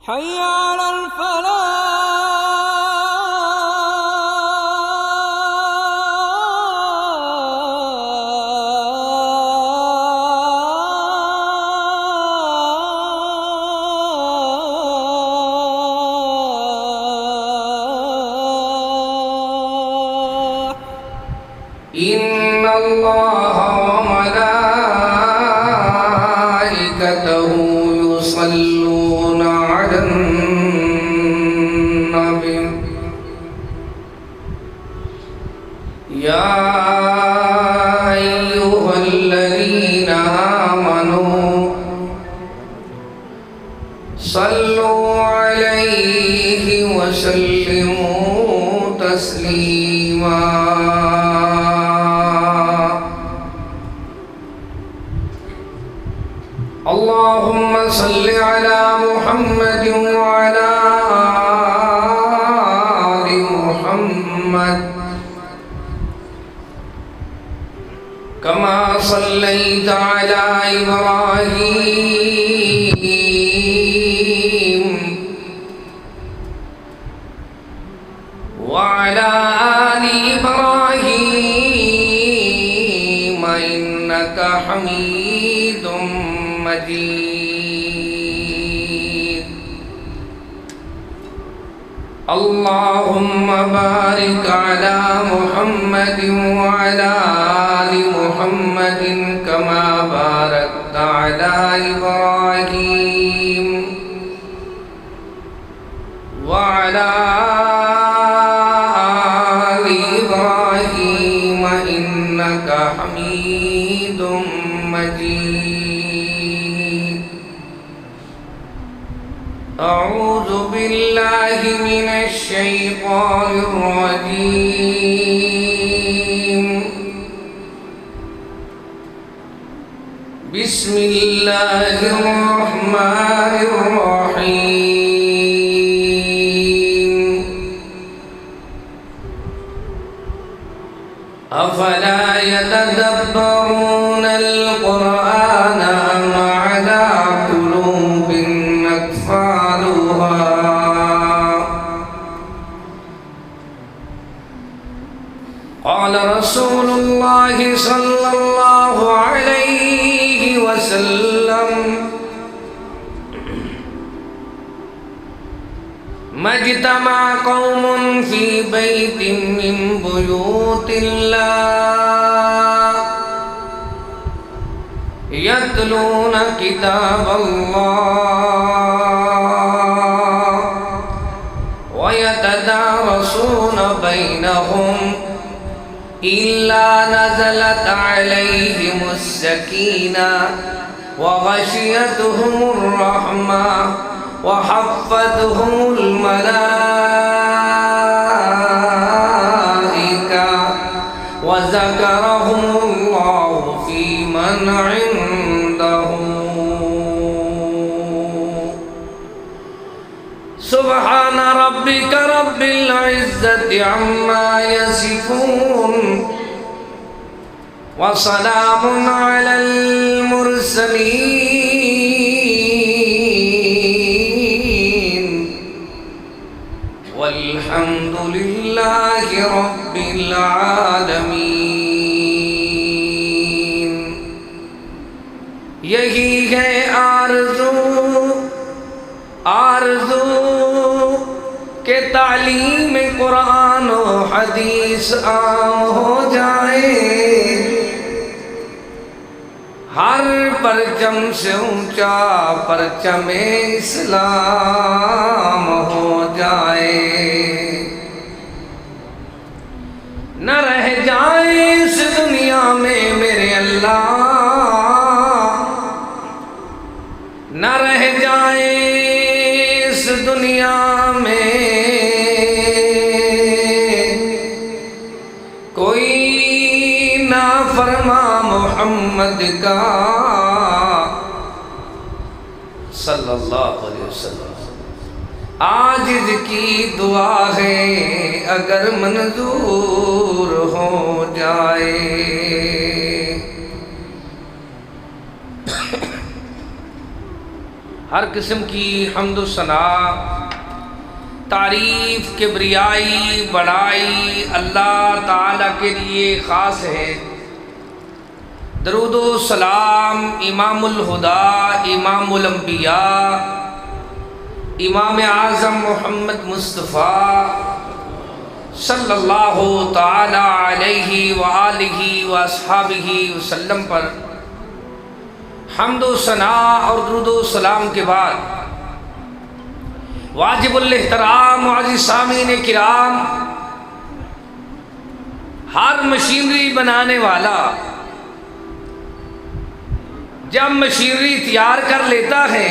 حي على الفلاح. إن الله وملائكته يصلون على النبي يا أيها الذين آمنوا صلوا عليه وسلموا تسليما. اللهم صل على محمد وعلى آل محمد كما صليت على إبراهيم وعلى آل إبراهيم إنك حميد مجيد. اللهم بارك على محمد وعلى آل محمد كما باركت على إبراهيم وعلى آل إبراهيم إنك حميد مجيد. أعوذ بالله من الشيطان الرجيم. بسم الله الرحمن الرحيم. أفلا يتدبرون القرآن أم على قلوب أقفالها قال رسول الله صلى الله عليه وسلم ما اجتمع قوم في بيت من بيوت الله يتلون كتاب الله ويتدارسون بينهم إلا نزلت عليهم السكينة وغشيتهم الرحمة وحفتهم الملائكة وذكرهم الله في من عنده. سبحان ربك رب العزة عما يصفون وسلام على المرسلين والحمد لله رب العالمين. یہی ہے آرزو کہ تعلیم قرآن و حدیث عام ہو جائے، ہر پرچم سے اونچا پرچم اسلام ہو جائے، نہ رہ جائے اس دنیا میں میرے اللہ، نہ رہ جائے اس دنیا میں کوئی نافرما محمد کا صلی اللہ علیہ وسلم. عاجز کی دعا ہے اگر منظور ہو جائے. ہر قسم کی حمد و ثنا، تعریف، کبریائی، بڑائی اللہ تعالیٰ کے لیے خاص ہے۔ درود و سلام امام الہدیٰ، امام الانبیاء، امام اعظم محمد مصطفیٰ صلی اللہ تعالی علیہ وآلہ واصحابہ وسلم پر حمد و ثنا اور درود و سلام کے بعد واجب الاحترام معزز سامعین کرام، ہر مشینری بنانے والا جب مشینری تیار کر لیتا ہے،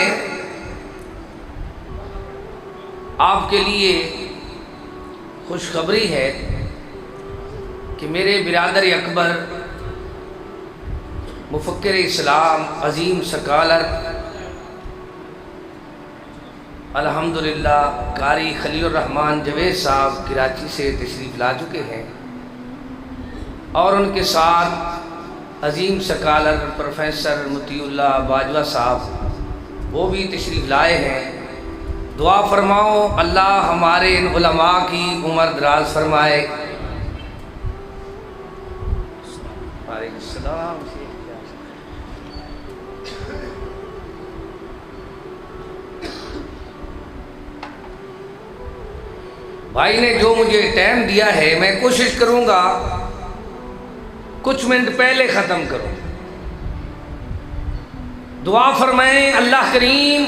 آپ کے لیے خوشخبری ہے کہ میرے برادر اکبر، مفکر اسلام، عظیم سکالر، الحمدللہ قاری خلیل الرحمن جوید صاحب کراچی سے تشریف لا چکے ہیں، اور ان کے ساتھ عظیم سکالر پروفیسر مطیع اللہ باجوہ صاحب وہ بھی تشریف لائے ہیں۔ دعا فرماؤ اللہ ہمارے ان علماء کی عمر دراز فرمائے۔ وعلیکم السلام۔ بھائی نے جو مجھے ٹائم دیا ہے، میں کوشش کروں گا کچھ منٹ پہلے ختم کروں۔ دعا فرمائیں اللہ کریم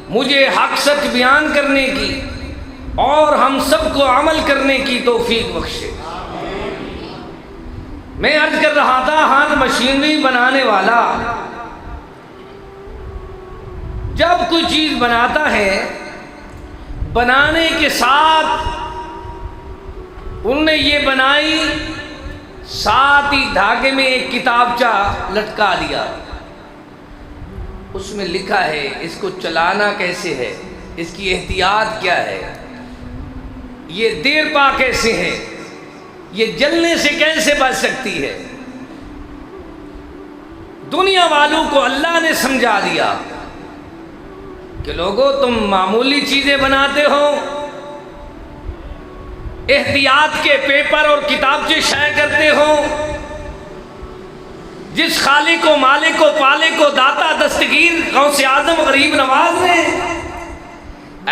مجھے حق سچ بیان کرنے کی اور ہم سب کو عمل کرنے کی توفیق بخشے۔ میں عرض کر رہا تھا، ہر مشینری بنانے والا جب کوئی چیز بناتا ہے، بنانے کے ساتھ انہوں نے یہ بنائی، ساتھ ہی دھاگے میں ایک کتابچہ لٹکا دیا، اس میں لکھا ہے اس کو چلانا کیسے ہے، اس کی احتیاط کیا ہے، یہ دیر پا کیسے ہے، یہ جلنے سے کیسے بچ سکتی ہے۔ دنیا والوں کو اللہ نے سمجھا دیا کہ لوگو تم معمولی چیزیں بناتے ہو، احتیاط کے پیپر اور کتابچے شائع کرتے ہو، جس خالق و مالک و پالک و داتا دستگیر غوث اعظم غریب نواز نے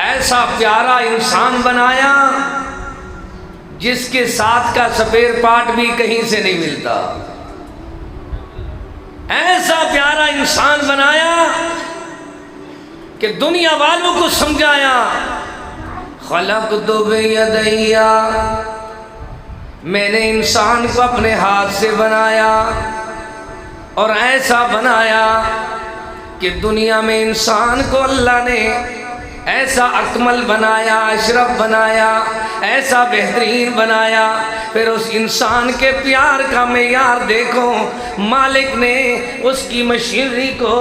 ایسا پیارا انسان بنایا جس کے ساتھ کا سپیر پارٹ بھی کہیں سے نہیں ملتا، ایسا پیارا انسان بنایا کہ دنیا والوں کو سمجھایا خلقت بیدیا، میں نے انسان کو اپنے ہاتھ سے بنایا اور ایسا بنایا کہ دنیا میں انسان کو اللہ نے ایسا اکمل بنایا، اشرف بنایا، ایسا بہترین بنایا۔ پھر اس انسان کے پیار کا معیار دیکھو، مالک نے اس کی مشینری کو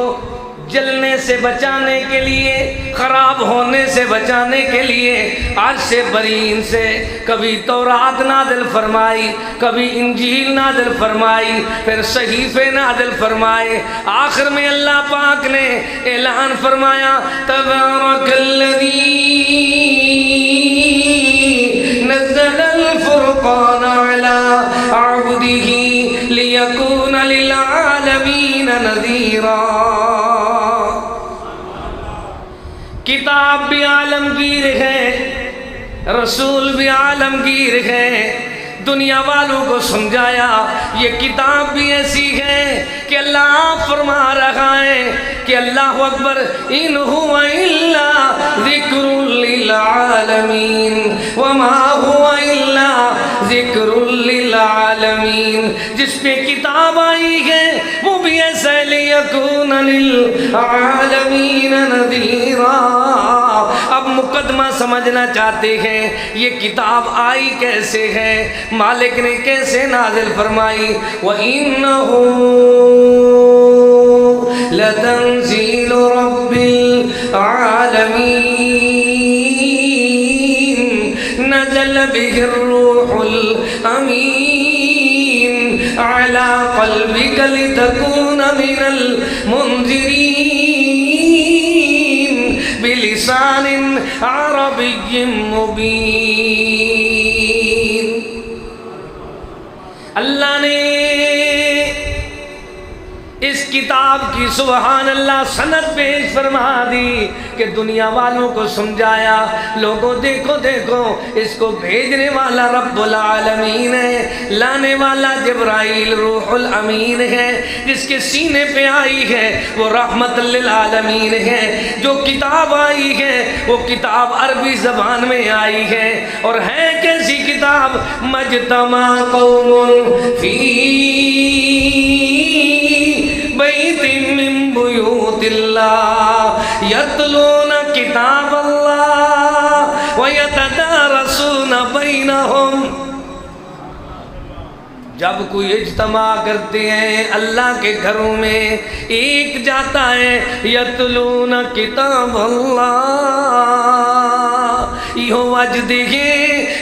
جلنے سے بچانے کے لیے، خراب ہونے سے بچانے کے لیے عرش سے برین سے کبھی تورات نازل فرمائی، کبھی انجیل نازل فرمائی، پھر صحیفے نازل فرمائے، آخر میں اللہ پاک نے اعلان فرمایا تبارک الذی نزل الفرقان علی عبدہ لیکون للعالمین نذیرا۔ کتاب بھی عالمگیر ہے، رسول بھی عالمگیر ہے، دنیا والوں کو سمجھایا یہ کتاب بھی ایسی ہے کہ اللہ فرما رہا ہے کہ اللہ اکبر ان هو الا ذکر للعالمین وما هو الا ذکر للعالمین۔ جس پہ کتاب آئی ہے وہ بھی ایسا لیکون للعالمین نذیرا۔ اب مقدمہ سمجھنا چاہتے ہیں یہ کتاب آئی کیسے ہے، مالک نے کیسے نازل فرمائی۔ وَإِنَّهُ لَتَنزِيلُ رَبِّ الْعَالَمِينَ نَزَلَ بِهِ الرُّوحُ الْأَمِينُ عَلَى قَلْبِكَ لِتَكُونَ مِنَ الْمُنذِرِينَ۔ عربی مبین۔ اللہ نے اس کتاب کی سبحان اللہ سند پیش فرما دی کہ دنیا والوں کو سمجھایا، لوگوں دیکھو دیکھو اس کو بھیجنے والا رب العالمین ہے، لانے والا جبرائیل روح الامین ہے، جس کے سینے پہ آئی ہے وہ رحمت للعالمین ہے، جو کتاب آئی ہے وہ کتاب عربی زبان میں آئی ہے، اور ہے کیسی کتاب؟ مجتمع قوم فی بیت من بیوت اللہ یتلون کتاب اللہ ویتدارسون بینہم۔ جب کوئی اجتماع کرتے ہیں اللہ کے گھروں میں، ایک جاتا ہے یتلون کتاب اللہ، یو وجد ہے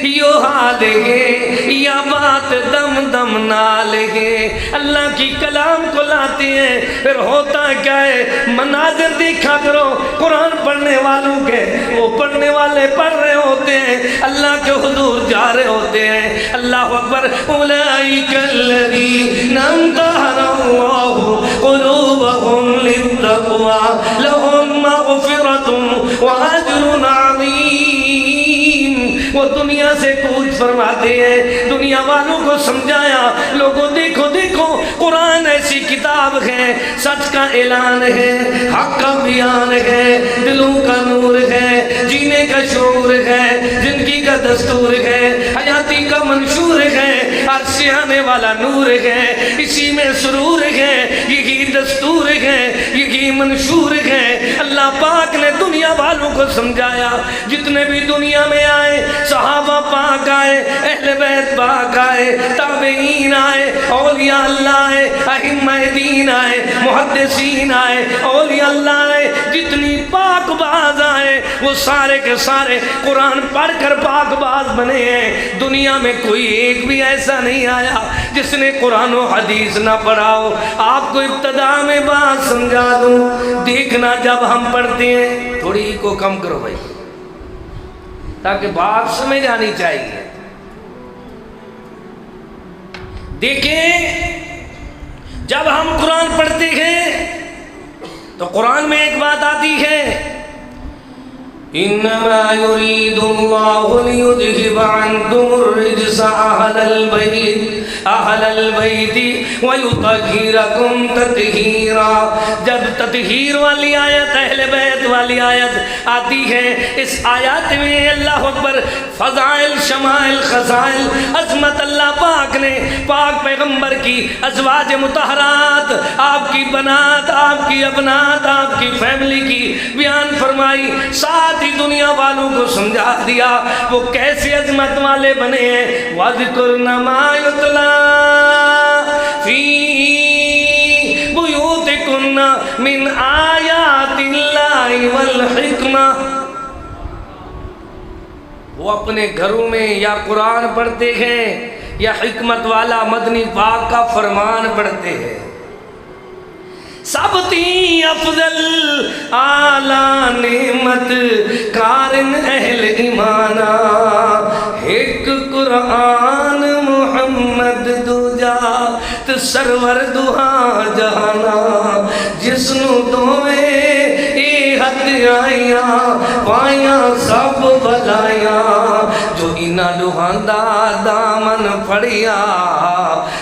یو حال ہے یا بات دم دم نال ہے، اللہ کی کلام کو لاتے ہیں، پھر ہوتا کیا ہے؟ مناظر دیکھا کرو قرآن پڑھنے والوں کے، وہ پڑھنے والے پڑھ رہے ہوتے ہیں، اللہ کے حضور جا رہے ہوتے ہیں، اللہ اکبر، اولئک الذین امتحن اللہ قلوبہم للتقوی لہم مغفرۃ واجر عظیم۔ وہ دنیا سے کوچ فرماتے ہیں، دنیا والوں کو سمجھایا، لوگوں دیکھو دیکھو قرآن ایسی کتاب ہے، سچ کا اعلان ہے، حق کا بیان ہے، دلوں کا نور ہے، جینے کا شعور ہے، زندگی کا دستور ہے، حیاتی کا منشور ہے، عرش سے آنے والا نور ہے، اسی میں سرور ہے، یہی دستور ہے، یہی منشور ہے۔ اللہ پاک نے دنیا والوں کو سمجھایا، جتنے بھی دنیا میں آئے، صحابہ پاک آئے، اہل بیت پاک آئے، تابعین آئے، اولیاء اللہ آئے، ائمہ دین آئے، محدثین آئے، اولیاء اللہ آئے، جتنی پاک باز آئے وہ سارے کے سارے قرآن پڑھ کر پاک باز بنے ہیں۔ دنیا میں کوئی ایک بھی ایسا نہیں آیا جس نے قرآن و حدیث نہ پڑھا ہو۔ آپ کو ابتدا میں بات سمجھا دوں، دیکھنا جب ہم پڑھتے ہیں، تھوڑی کو کم کرو بھائی تاکہ بات سمجھ آنی چاہیے۔ دیکھیں جب ہم قرآن پڑھتے ہیں تو قرآن میں ایک بات آتی ہے، انما يريد الله ليذهب عنكم الرجس اهل البيت ويطهركم تطهيرا۔ جب تطہیر والی آیت، اہل بیت والی آیت آتی ہے، اس آیات میں اللہ اکبر فضائل، شمائل، خصائل، عظمت اللہ پاک نے پاک پیغمبر کی ازواج مطہرات، آپ کی بنات، آپ کی ابنات، آپ کی فیملی کی بیان فرمائی، ساتھ دنیا والوں کو سمجھا دیا وہ کیسے عظمت والے بنے ہیں۔ وَاذْكُرْنَ مَا يُتْلَى فِي بُيُوتِكُنَّ مِنْ آيَاتِ اللَّهِ وَالْحِكْمَةِ۔ وہ اپنے گھروں میں یا قرآن پڑھتے ہیں یا حکمت والا مدنی پاک کا فرمان پڑھتے ہیں۔ سب تھی افضل اعلیٰ نعمت کارن اہل ایمانا، ایک قرآن محمد دوجا تو سرور دہا جہانا، جس نو دوے اے حد آئیاں پائیاں سب بلائیاں، جو انہاں لوہاندہ دامن پھڑیا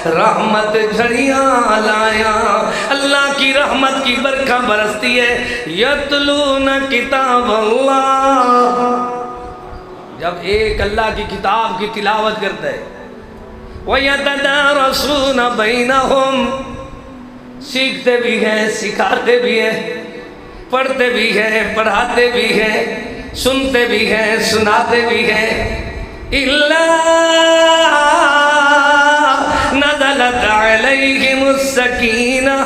رحمت جھڑیاں لایا۔ اللہ کی رحمت کی برکھا برستی ہے، یتلون کتاب اللہ۔ جب ایک اللہ کی کتاب کی تلاوت کرتا ہے، وَيَتَدَارَسُونَ بَيْنَهُمْ، سیکھتے بھی ہیں، سکھاتے بھی ہیں، پڑھتے بھی ہیں، پڑھاتے بھی ہیں، سنتے بھی ہیں، سناتے بھی ہیں۔ إِلَّا نَزَلَتْ عَلَيْهِمُ السَّكِينَةُ،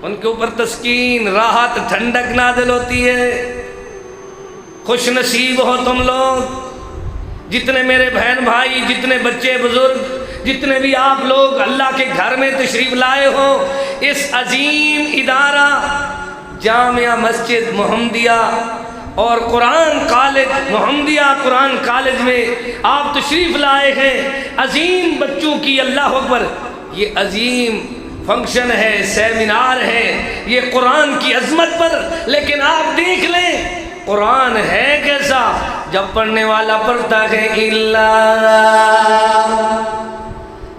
ان کے اوپر تسکین، راحت، ٹھنڈک نازل ہوتی ہے۔ خوش نصیب ہو تم لوگ، جتنے میرے بہن بھائی، جتنے بچے بزرگ، جتنے بھی آپ لوگ اللہ کے گھر میں تشریف لائے ہو، اس عظیم ادارہ جامعہ مسجد محمدیہ اور قرآن کالج محمدیہ قرآن کالج میں آپ تشریف لائے ہیں، عظیم بچوں کی، اللہ اکبر، یہ عظیم فنکشن ہے، سیمینار ہے یہ قرآن کی عظمت پر، لیکن آپ دیکھ لیں قرآن ہے کیسا، جب پڑھنے والا پڑھتا ہے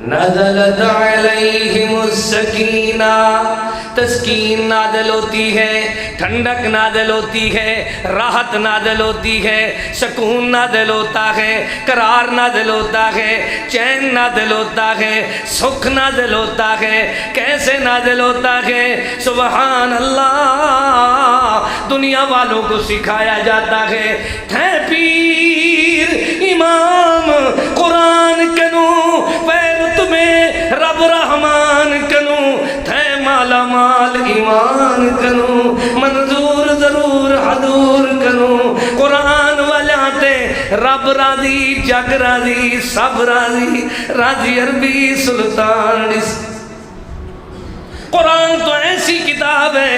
نزلت علیہم السکینہ، تسکین نازل ہوتی ہے، ٹھنڈک نازل ہوتی ہے، راحت نازل ہوتی ہے، سکون نازل ہوتا ہے، قرار نازل ہوتا ہے، چین نازل ہوتا ہے، سکھ نازل ہوتا ہے۔ کیسے نازل ہوتا ہے؟ سبحان اللہ، دنیا والوں کو سکھایا جاتا ہے، تھے پیر امام قرآن کنو پیر تمہیں رب رحمان کنو، تھے مالا مال ایمان کنو، منظور ضرور حضور کنو، قرآن وجاتے رب راضی جگ راضی سب راضی، راضی عربی سلطان۔ قرآن تو ایسی کتاب ہے،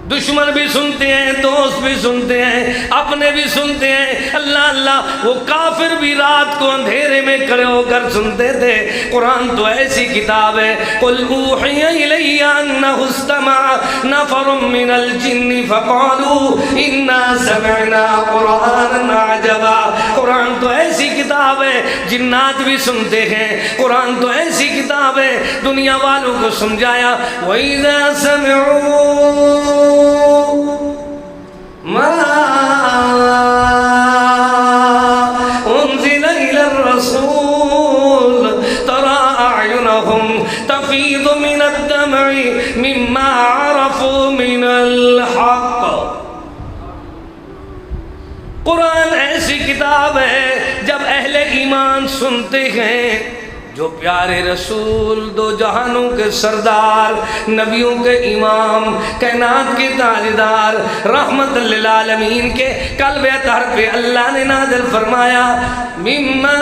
دشمن بھی سنتے ہیں، دوست بھی سنتے ہیں، اپنے بھی سنتے ہیں، اللہ اللہ، وہ کافر بھی رات کو اندھیرے میں کھڑے ہو کر سنتے تھے۔ قرآن تو ایسی کتاب ہے، قل اوحی الی انہ استمع نفر من الجن فقالوا انا سمعنا قرآنا عجبا۔ قرآن تو ایسی کتاب ہے، جنات بھی سنتے ہیں، قرآن تو ایسی کتاب ہے، دنیا والوں کو سمجھایا وَإِذَا سَمِعُوا ما انزل الى الرسول ترى اعينهم تفيض من الدمع مما عرفوا من الحق۔ قرآن ایسی کتاب ہے، جب اہل ایمان سنتے ہیں، جو پیارے رسول، دو جہانوں کے سردار، نبیوں کے امام، کائنات کے تاجدار، رحمت للعالمین کے قلب اطہر پہ اللہ نے نازل فرمایا مما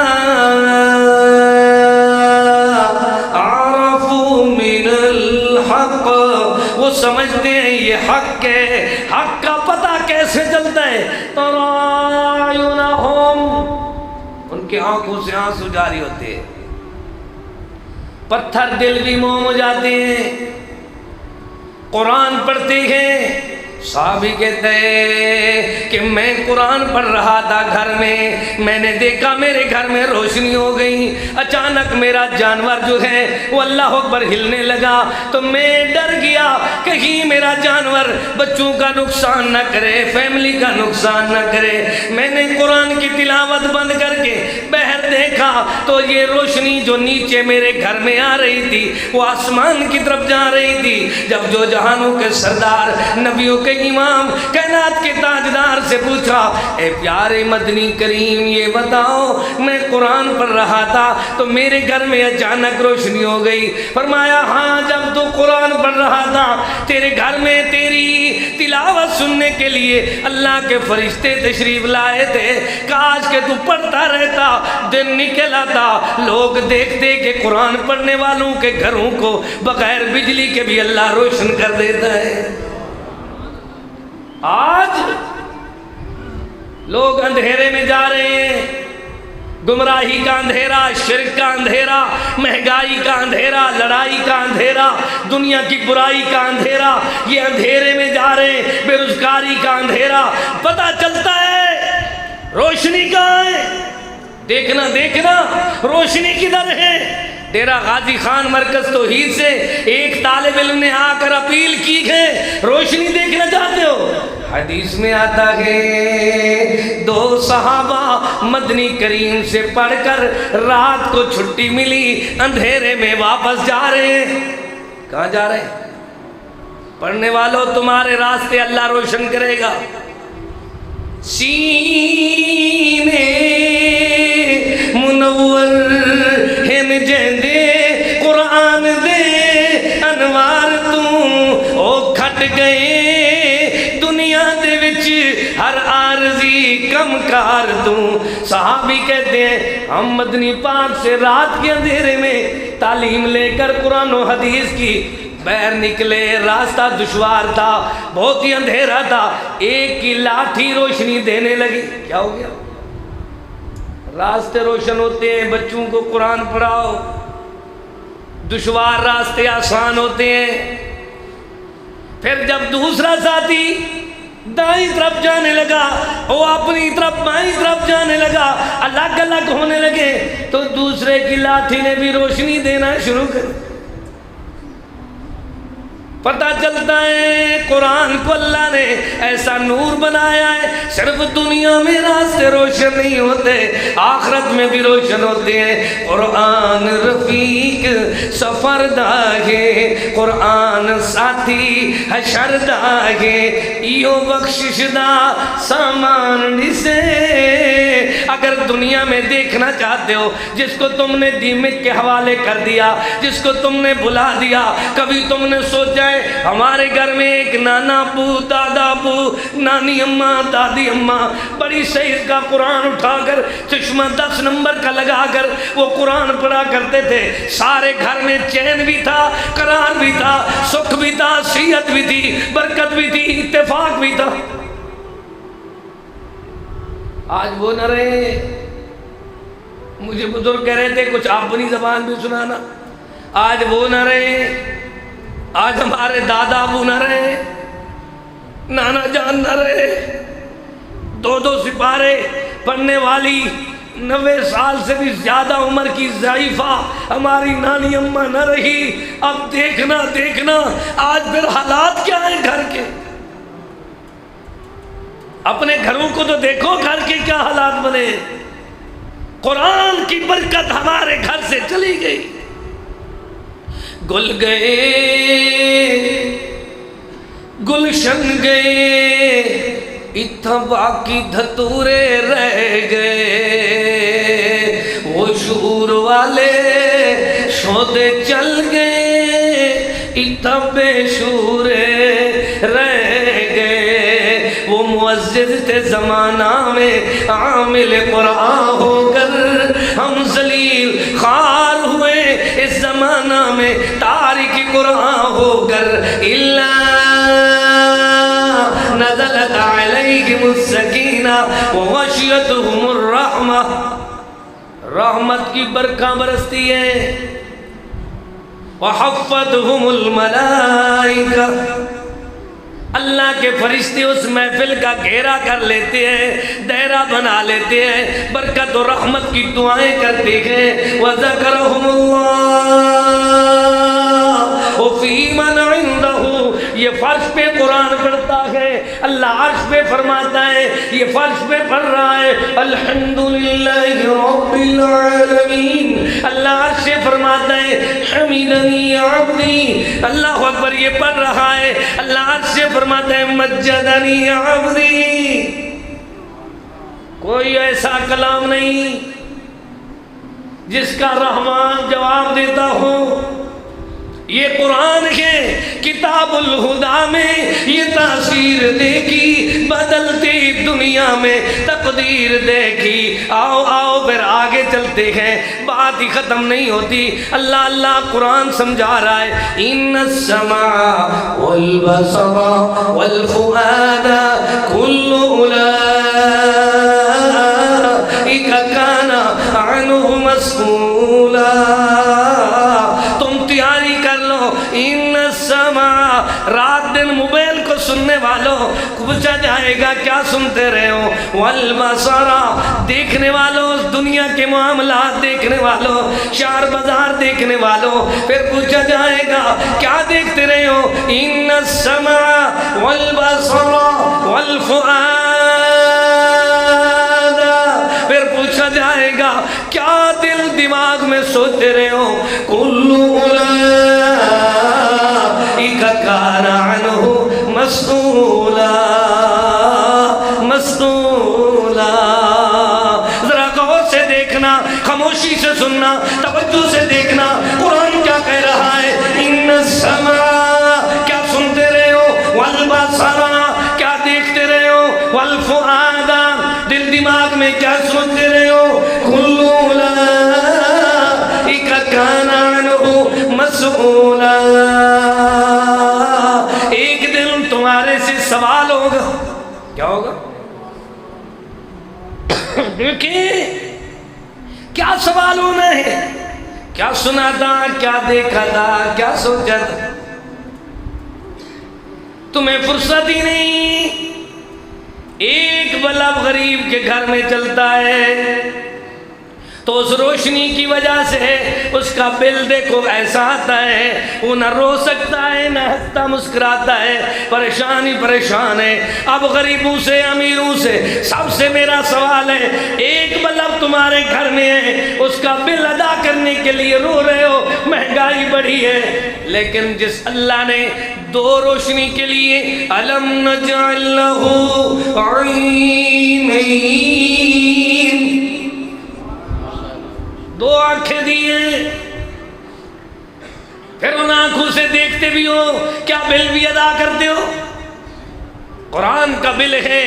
عرفوا من الحق، وہ سمجھتے ہیں یہ حق ہے۔ حق کا پتہ کیسے چلتا ہے؟ ترایونہم، ان کے آنکھوں سے آنسو جاری ہوتے ہیں، پتھر دل بھی موم ہو جاتے ہیں، قرآن پڑھتے ہیں۔ صحابی کہتے ہیں کہ میں قرآن پڑھ رہا تھا گھر میں نے دیکھا میرے گھر میں روشنی ہو گئی، اچانک میرا جانور جو ہے وہ اللہ اکبر ہلنے لگا، تو میں ڈر گیا کہیں میرا جانور بچوں کا نقصان نہ کرے، فیملی کا نقصان نہ کرے۔ میں نے قرآن کی تلاوت بند کر کے باہر دیکھا تو یہ روشنی جو نیچے میرے گھر میں آ رہی تھی وہ آسمان کی طرف جا رہی تھی۔ جب جو جہانوں کے سردار، نبیوں کے امام، کائنات کے تاجدار سے پوچھا اے پیارے مدنی کریم یہ بتاؤ، میں قرآن پڑھ رہا تھا تو میرے گھر میں اچانک روشنی ہو گئی۔ فرمایا ہاں، جب تو قرآن پڑھ رہا تھا تیرے گھر میں تیری تلاوت سننے کے لیے اللہ کے فرشتے تشریف لائے تھے، کاش کہ تو پڑھتا رہتا، دن نکل آتا، لوگ دیکھتے کہ قرآن پڑھنے والوں کے گھروں کو بغیر بجلی کے بھی اللہ روشن کر دیتا ہے۔ آج لوگ اندھیرے میں جا رہے ہیں، گمراہی کا اندھیرا، شرک کا اندھیرا، مہنگائی کا اندھیرا، لڑائی کا اندھیرا، دنیا کی برائی کا اندھیرا، یہ اندھیرے میں جا رہے ہیں، بے روزگاری کا اندھیرا۔ پتہ چلتا ہے روشنی کہاں ہے؟ دیکھنا روشنی کدھر ہے؟ ڈیرہ غازی خان مرکز توحید سے ایک طالب علم نے آ کر اپیل کی ہے، روشنی دیکھنا چاہتے ہو؟ حدیث میں آتا ہے دو صحابہ مدنی کریم سے پڑھ کر رات کو چھٹی ملی، اندھیرے میں واپس جا رہے ہیں۔ کہاں جا رہے ہیں؟ پڑھنے والوں تمہارے راستے اللہ روشن کرے گا۔ سینے منور ہن جیندے قرآن دے انوار تو او کھٹ گئے دنیا دے وچ ہر عارضی کم کار تو۔ صحابی کہتے ہیں ہم مدنی پاک سے رات کے اندھیرے میں تعلیم لے کر قرآن و حدیث کی باہر نکلے، راستہ دشوار تھا، بہت ہی اندھیرا تھا، ایک کی لاٹھی روشنی دینے لگی۔ کیا ہو گیا؟ راستے روشن ہوتے ہیں، بچوں کو قرآن پڑھاؤ، دشوار راستے آسان ہوتے ہیں۔ پھر جب دوسرا ساتھی دائیں طرف جانے لگا، وہ اپنی طرف بائیں طرف جانے لگا، الگ الگ ہونے لگے، تو دوسرے کی لاٹھی نے بھی روشنی دینا شروع کر۔ پتہ چلتا ہے قرآن کو اللہ نے ایسا نور بنایا ہے، صرف دنیا میں راستے روشن نہیں ہوتے، آخرت میں بھی روشن ہوتے ہیں۔ قرآن رفیق سفر داگے، قرآن ساتھی حشر داگے، ایو بخشش دا سامان نسے۔ اگر دنیا میں دیکھنا چاہتے ہو جس کو تم نے دیمک کے حوالے کر دیا، جس کو تم نے بھلا دیا، کبھی تم نے سوچا ہمارے گھر میں ایک نانا ابو، دادا ابو، نانی اماں، دادی اماں بڑی صحیح کا قرآن اٹھا کر چشمہ 10 نمبر کا لگا کر وہ قرآن پڑھا کرتے تھے، سارے گھر میں چین بھی تھا، قرار بھی تھا، سکھ بھی تھا، صحت بھی تھی، برکت بھی تھی، اتفاق بھی تھا۔ آج وہ نہ رہے۔ مجھے بزرگ کہہ رہے تھے کچھ اپنی زبان بھی سنانا، آج وہ نہ رہے، آج ہمارے دادا ابو نہ رہے، نانا جان نہ رہے، 2 سپارے پڑھنے والی 90 سال سے بھی زیادہ عمر کی ضعیفہ ہماری نانی اماں نہ رہی۔ اب دیکھنا آج پھر حالات کیا ہیں گھر کے، اپنے گھروں کو تو دیکھو، گھر کے کیا حالات بنے۔ قرآن کی برکت ہمارے گھر سے چلی گئی، گل گئے گلشن گئے، اتھا باقی دھتورے رہ گئے، وہ شعور والے شودے چل گئے، اتھا بے شعورے رہ گئے، وہ معزز تھے زمانہ میں عامل قرآن ہو کر، ہم ذلیل خوار ہوئے اس زمانہ میں تارک قرآن ہو کر، نزلت علیہم السکینہ وغشیتہم الرحمہ، رحمت کی برکھاں برستی ہیں، وحفتہم الملائکہ، اللہ کے فرشتے اس محفل کا گھیرا کر لیتے ہیں، دائرہ بنا لیتے ہیں، برکت و رحمت کی دعائیں کرتے ہیں۔ وَذَكَرَهُمُ اللَّهُ فِي مَنْ عِنْدَهُ، یہ فرش پہ قرآن پڑھتا ہے، اللہ عرش پہ فرماتا ہے، یہ فرش پہ پڑھ رہا ہے الحمدللہ رب العالمین، اللہ عرش پہ فرماتا ہے حمیدنی عبدی، اللہ اکبر، یہ پڑھ رہا ہے، اللہ عرش پہ فرماتا ہے مجدنی عبدی۔ کوئی ایسا کلام نہیں جس کا رحمان جواب دیتا ہو۔ یہ قرآن ہے کتاب الہدا میں یہ تاثیر دیکھی، بدلتی دنیا میں تقدیر دیکھی۔ آؤ پھر آگے چلتے ہیں، بات ہی ختم نہیں ہوتی۔ اللہ قرآن سمجھا رہا ہے، ان السمع والبصر والفؤاد کل اولئک کان عنہ مسئولا۔ تم تیاری کر لو، ان السمع، رات دن موبائل کو سننے والوں پوچھا جائے گا کیا سنتے رہے ہو، والبصر، دیکھنے والوں، دنیا کے معاملات دیکھنے والوں، شہر بازار دیکھنے والوں، پھر پوچھا جائے گا کیا دیکھتے رہے ہو، ان السمع والبصر والفؤاد، پھر پوچھا جائے گا کیا دل دماغ میں سوچتے رہے ہو، کل اولئک کان عنہ مسئولا۔ ذرا غور سے دیکھنا، خاموشی سے سننا، توجہ سے دیکھنا، قرآن کیا کہہ رہا ہے، ان السمع، کیا سنتے رہے ہو، والبصر، کیا دیکھتے رہے ہو، والفؤاد، دل دماغ میں کیا سوچتے رہے ہو، کل اولئک کان عنہ مسئولا۔ کیا ہوگا؟ دیکھیں کیا سوال ہونا ہے، کیا سنا تھا، کیا دیکھا تھا، کیا سوچا تھا؟ تمہیں فرصت ہی نہیں۔ ایک بلب غریب کے گھر میں چلتا ہے تو اس روشنی کی وجہ سے اس کا بل دیکھو ایسا آتا ہے، وہ نہ رو سکتا ہے نہ ہنستا مسکراتا ہے، پریشان ہی پریشان ہے۔ اب غریبوں سے امیروں سے سب سے میرا سوال ہے، ایک بلب تمہارے گھر میں ہے، اس کا بل ادا کرنے کے لیے رو رہے ہو، مہنگائی بڑھی ہے، لیکن جس اللہ نے دو روشنی کے لیے الم نجعل لہ عینین، دو آنکھیں دیے، پھر ان آنکھوں سے دیکھتے بھی ہو، کیا بل بھی ادا کرتے ہو؟ قرآن کا بل ہے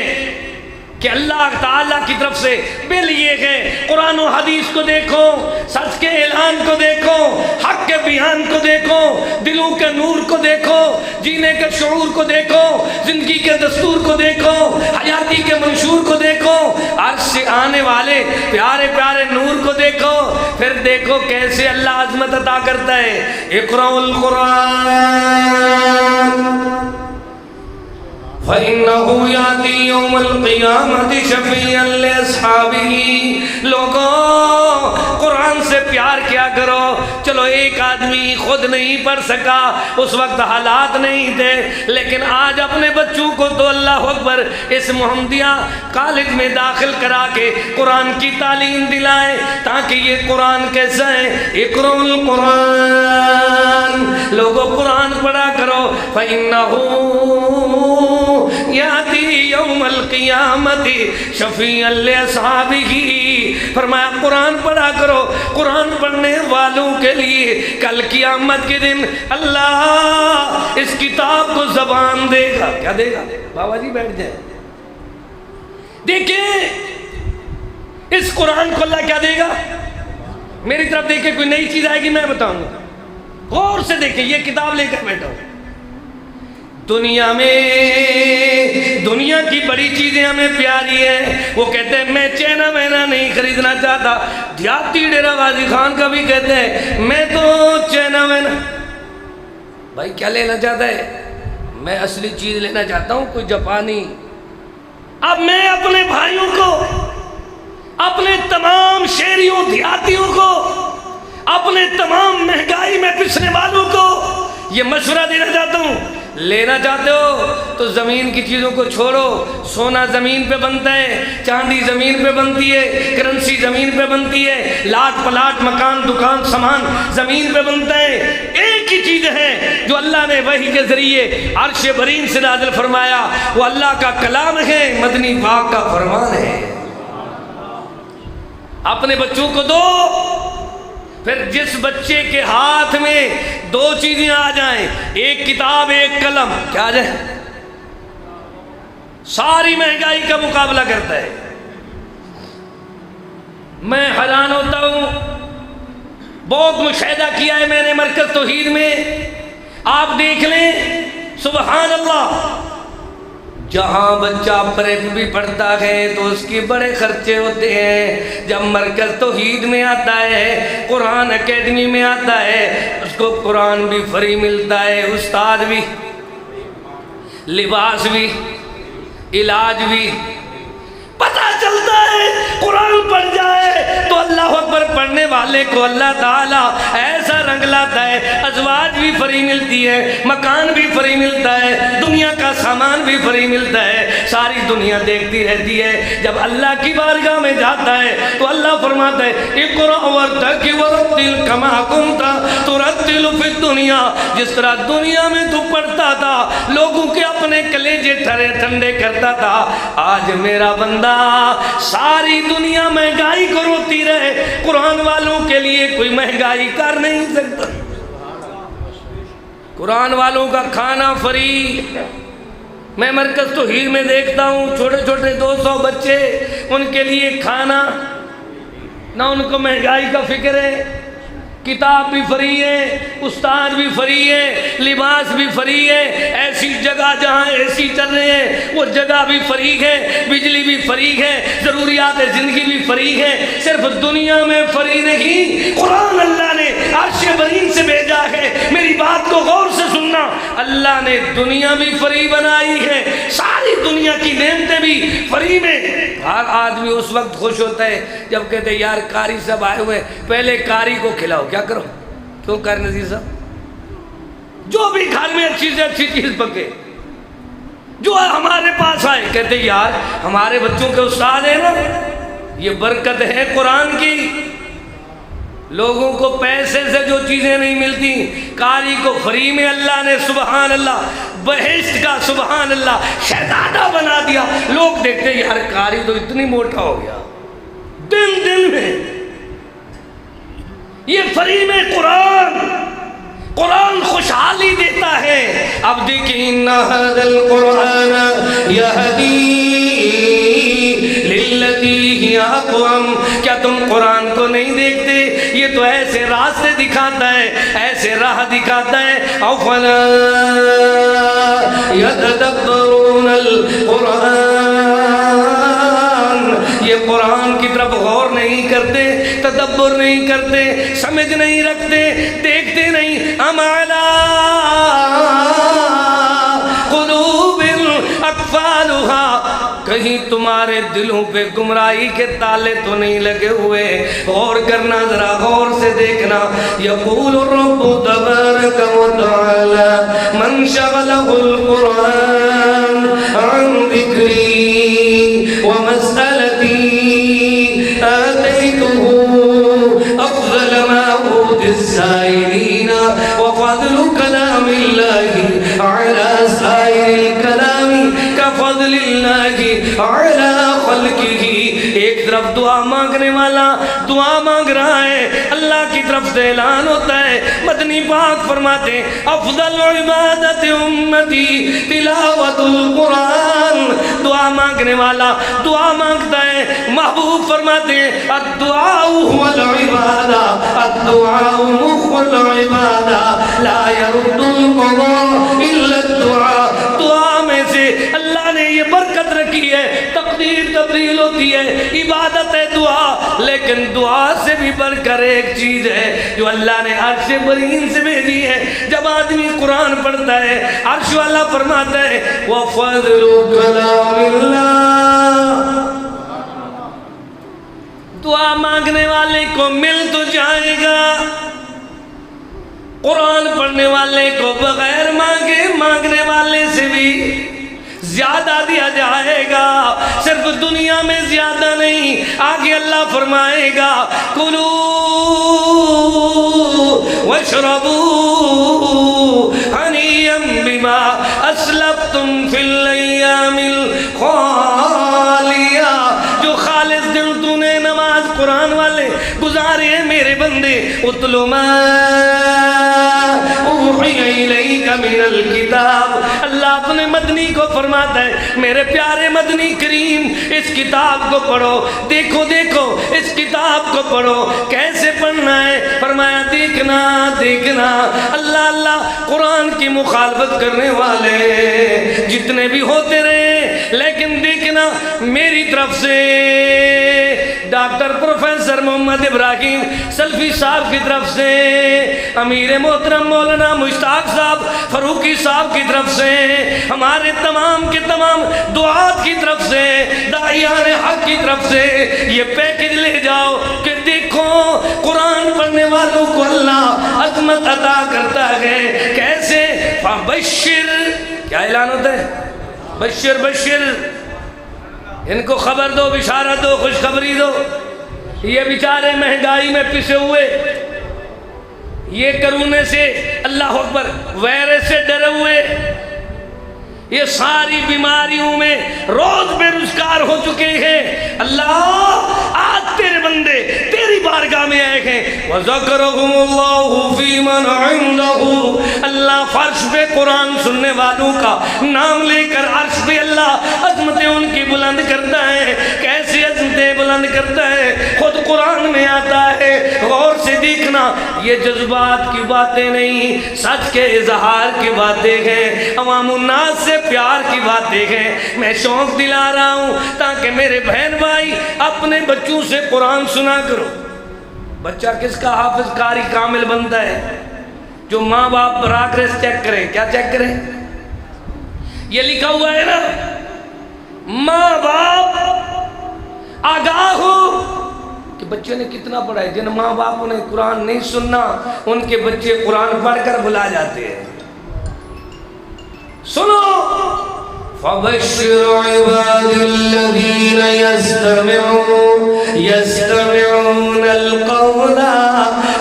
کہ اللہ تعالیٰ کی طرف سے بل یہ ہے، قرآن و حدیث کو دیکھو، سچ کے اعلان کو دیکھو، حق کے بیان کو دیکھو، دلوں کے نور کو دیکھو، جینے کے شعور کو دیکھو، زندگی کے دستور کو دیکھو، حیاتی کے منشور کو دیکھو، عرش سے آنے والے پیارے پیارے نور کو دیکھو، پھر دیکھو کیسے اللہ عظمت عطا کرتا ہے۔ اقرأ القرآن فَإِنَّهُ يَأْتِي يَوْمَ الْقِيَامَةِ شَفِيعًا لِأَصْحَابِهِ۔ لوگوں قرآن سے پیار کیا کرو۔ چلو ایک آدمی خود نہیں پڑھ سکا، اس وقت حالات نہیں تھے، لیکن آج اپنے بچوں کو تو اللہ اکبر اس محمدیہ کالج میں داخل کرا کے قرآن کی تعلیم دلائے تاکہ یہ قرآن کیسا ہے۔ اقرأ القرآن، لوگوں قرآن پڑھا کرو۔ فَإِنَّهُ یاتی یوم القیامت شفیعا لاصحابہ، فرمایا قرآن پڑھا کرو، قرآن پڑھنے والوں کے لیے کل قیامت کے دن اللہ اس کتاب کو زبان دے گا۔ کیا دے گا؟ بابا جی بیٹھ جائیں، دیکھیں اس قرآن کو اللہ کیا دے گا۔ میری طرف دیکھیں، کوئی نئی چیز آئے گی میں بتاؤں گا، غور سے دیکھیں، یہ کتاب لے کر بیٹھا ہوں۔ دنیا میں دنیا کی بڑی چیزیں ہمیں پیاری ہیں، وہ کہتے ہیں میں چینا مینا نہیں خریدنا چاہتا، دیہاتی ڈیرہ غازی خان کا بھی کہتے ہیں میں تو چینا مینا۔ بھائی کیا لینا چاہتا ہے؟ میں اصلی چیز لینا چاہتا ہوں، کوئی جاپانی۔ اب میں اپنے بھائیوں کو، اپنے تمام شہریوں دیہاتیوں کو، اپنے تمام مہنگائی میں پسنے والوں کو یہ مشورہ دینا چاہتا ہوں، لینا چاہتے ہو تو زمین کی چیزوں کو چھوڑو۔ سونا زمین پہ بنتا ہے، چاندی زمین پہ بنتی ہے، کرنسی زمین پہ بنتی ہے، لاٹ پلاٹ مکان دکان سامان زمین پہ بنتا ہے۔ ایک ہی چیز ہے جو اللہ نے وحی کے ذریعے عرش برین سے نازل فرمایا، وہ اللہ کا کلام ہے، مدنی پاک کا فرمان ہے۔ اپنے بچوں کو دو، پھر جس بچے کے ہاتھ میں دو چیزیں آ جائیں، ایک کتاب ایک قلم، کیا آ جائے، ساری مہنگائی کا مقابلہ کرتا ہے۔ میں حیران ہوتا ہوں، بہت مشاہدہ کیا ہے میں نے مرکز توحید میں، آپ دیکھ لیں سبحان اللہ، جہاں بچہ پریپ بھی پڑھتا ہے تو اس کی بڑے خرچے ہوتے ہیں، جب مرکز توحید میں آتا ہے، قرآن اکیڈمی میں آتا ہے، اس کو قرآن بھی فری ملتا ہے، استاد بھی، لباس بھی، علاج بھی، پتہ چلتا ہے قرآن پڑھ جائے تو اللہ اکبر، پڑھنے والے کو اللہ تعالیٰ ایسا رنگ لاتا ہے، ازواج بھی فری ملتی ہے، مکان بھی فری ملتا ہے، دنیا کا سامان بھی فری ملتا ہے، ساری دنیا دیکھتی رہتی ہے۔ جب اللہ کی بارگاہ میں جاتا ہے تو اللہ فرماتا ہے اقرأ وارتقِ ورتل کما کنت ترتل فی الدنیا، جس طرح دنیا میں تو پڑھتا تھا، لوگوں کے اپنے کلیجے ٹھنڈے کرتا تھا، آج میرا بندہ ساری دنیا مہنگائی کو روتی رہے، قرآن والوں کے لیے کوئی مہنگائی کر نہیں سکتا۔ قرآن والوں کا کھانا فری۔ میں مرکز توحید میں دیکھتا ہوں چھوٹے چھوٹے 200 بچے، ان کے لیے کھانا، نہ ان کو مہنگائی کا فکر ہے کتاب بھی فری ہے، استاد بھی فری ہے، لباس بھی فری ہے، ایسی جگہ جہاں اے سی چل رہے ہیں وہ جگہ بھی فری ہے، بجلی بھی فری ہے، ضروریات زندگی بھی فری ہے۔ صرف دنیا میں فری نہیں، قرآن اللہ نے عرش برین سے بھیجا ہے۔ میری بات کو غور سے سننا، اللہ نے دنیا بھی فری بنائی ہے، ساری دنیا کی نعمتیں بھی فری میں۔ ہر آدمی اس وقت خوش ہوتا ہے جب کہتے ہیں یار قاری صاحب آئے ہوئے، پہلے قاری کو کھلاؤ۔ کیا کرو؟ کیوں قاری نذیر صاحب؟ جو بھی گھر میں اچھی سے اچھی چیز پکے، جو ہمارے پاس آئے، کہتے یار ہمارے بچوں کے استاد ہیں نا، یہ برکت ہے قرآن کی۔ لوگوں کو پیسے سے جو چیزیں نہیں ملتی، قاری کو فری میں اللہ نے سبحان اللہ بہشت کا سبحان اللہ شہزادہ بنا دیا۔ لوگ دیکھتے یار قاری تو اتنی موٹا ہو گیا، دن میں یہ فری میں قرآن خوشحالی دیتا ہے۔ اب دیکھیں ان ھذا القرآن یہدی للتی ہی اقوم، کیا تم قرآن کو نہیں دیکھتے؟ یہ تو ایسے راستے دکھاتا ہے، ایسے راہ دکھاتا ہے۔ افلا یتدبرون القرآن، یہ قرآن کی طرف غور نہیں کرتے، تدبر نہیں کرتے، سمجھ نہیں رکھتے، دیکھتے نہیں۔ ام علی قلوب اقفالها، کہیں تمہارے دلوں پہ گمراہی کے تالے تو نہیں لگے ہوئے؟ غور کرنا، ذرا غور سے دیکھنا۔ یقول الرب تبارک و تعالی من شغلہ القرآن عن ذکری ومسألتی آتیتہ افضل ما اوتی السائلین وفضل کلام اللہ علی سائر الکلام کفضل اللہ علی خلقہ۔ ایک طرف دعا مانگنے والا دعا مانگ رہا ہے، اللہ کی طرف سے اعلان ہوتا ہے۔ مدنی پاک فرماتے ہیں افضل عبادت امتی تلاوت القرآن، دعا مانگنے والا دعا مانگتا ہے، محبوب فرماتے ہیں الدعاء هو العبادہ، الدعاء مخ العبادہ، لا يرد القضاء الا الدعاء۔ دعا میں سے اللہ نے یہ برکت رکھی ہے، تقدیر تبدیل ہوتی ہے، عبادت ہے دعا، لیکن دعا سے بھی بڑھ کر ایک چیز ہے جو اللہ نے عرش برین سے بھیجی ہے۔ جب آدمی قرآن پڑھتا ہے، عرش والا فرماتا ہے وَفَضْلُ كَلَامِ اللَّهِ، دعا مانگنے والے کو مل تو جائے گا، قرآن پڑھنے والے کو بغیر مانگنے والے سے بھی زیادہ دیا جائے گا۔ صرف دنیا میں زیادہ نہیں، آگے اللہ فرمائے گا کلوا واشربوا ہنیئا بما اسلفتم فی الایام الخالیہ۔ جو خالص دل تو نے نماز قرآن والے گزارے ہیں میرے بندے، اتلو ما اوحی الیک من الکتاب، اللہ اپنے مدنی کو فرماتا ہے میرے پیارے مدنی کریم اس کتاب کو پڑھو، دیکھو اس کتاب کو پڑھو۔ کیسے پڑھنا ہے؟ فرمایا دیکھنا اللہ قرآن کی مخالفت کرنے والے جتنے بھی ہوتے رہے، لیکن دیکھنا میری طرف سے ڈاکٹر پروفیسر محمد ابراہیم سلفی صاحب کی طرف سے، امیر محترم مولانا مشتاق صاحب فاروقی صاحب کی طرف سے، ہمارے تمام کے تمام دعات کی طرف سے، داعیان حق کی طرف سے یہ پیکج لے جاؤ کہ دیکھو قرآن پڑھنے والوں کو اللہ عظمت عطا کرتا ہے۔ کیسے؟ فبشر، کیا اعلان ہوتا ہے؟ بشر، ان کو خبر دو، بشارت دو، خوشخبری دو۔ یہ بیچارے مہنگائی میں پسے ہوئے، یہ کرونے سے اللہ اکبر وائرس سے ڈرے ہوئے، یہ ساری بیماریوں میں روز بے روزگار ہو چکے ہیں۔ اللہ آج تیرے بندے تیری بارگاہ میں آئے ہیں، وَذَكَرَهُمُ اللَّهُ فِي مَنْ عِنْدَهُ، اللہ فرش پہ قرآن سننے والوں کا نام لے کر عرش پہ اللہ عظمتیں ان کی بلند کرتا ہے۔ کیسے عظمت پردے بلند کرتا ہے، خود قرآن میں آتا ہے۔ غور سے دیکھنا، یہ جذبات کی باتیں نہیں، سچ کے اظہار کی باتیں ہیں، عوام الناس سے پیار کی باتیں ہیں۔ میں شوق دلا رہا ہوں تاکہ میرے بہن بھائی اپنے بچوں سے قرآن سنا کرو۔ بچہ کس کا حافظ قاری کامل بنتا ہے؟ جو ماں باپ پراگریس چیک کرے۔ کیا چیک کرے؟ یہ لکھا ہوا ہے نا، ماں باپ آگاہ ہو کہ بچے نے کتنا پڑھا ہے۔ جن ماں باپ نے قرآن نہیں سننا ان کے بچے قرآن پڑھ کر بھلا جاتے ہیں۔ سنو، فَبَشِّرْ عِبَادِ الَّذِينَ يَسْتَمِعُونَ الْقَوْلَ۔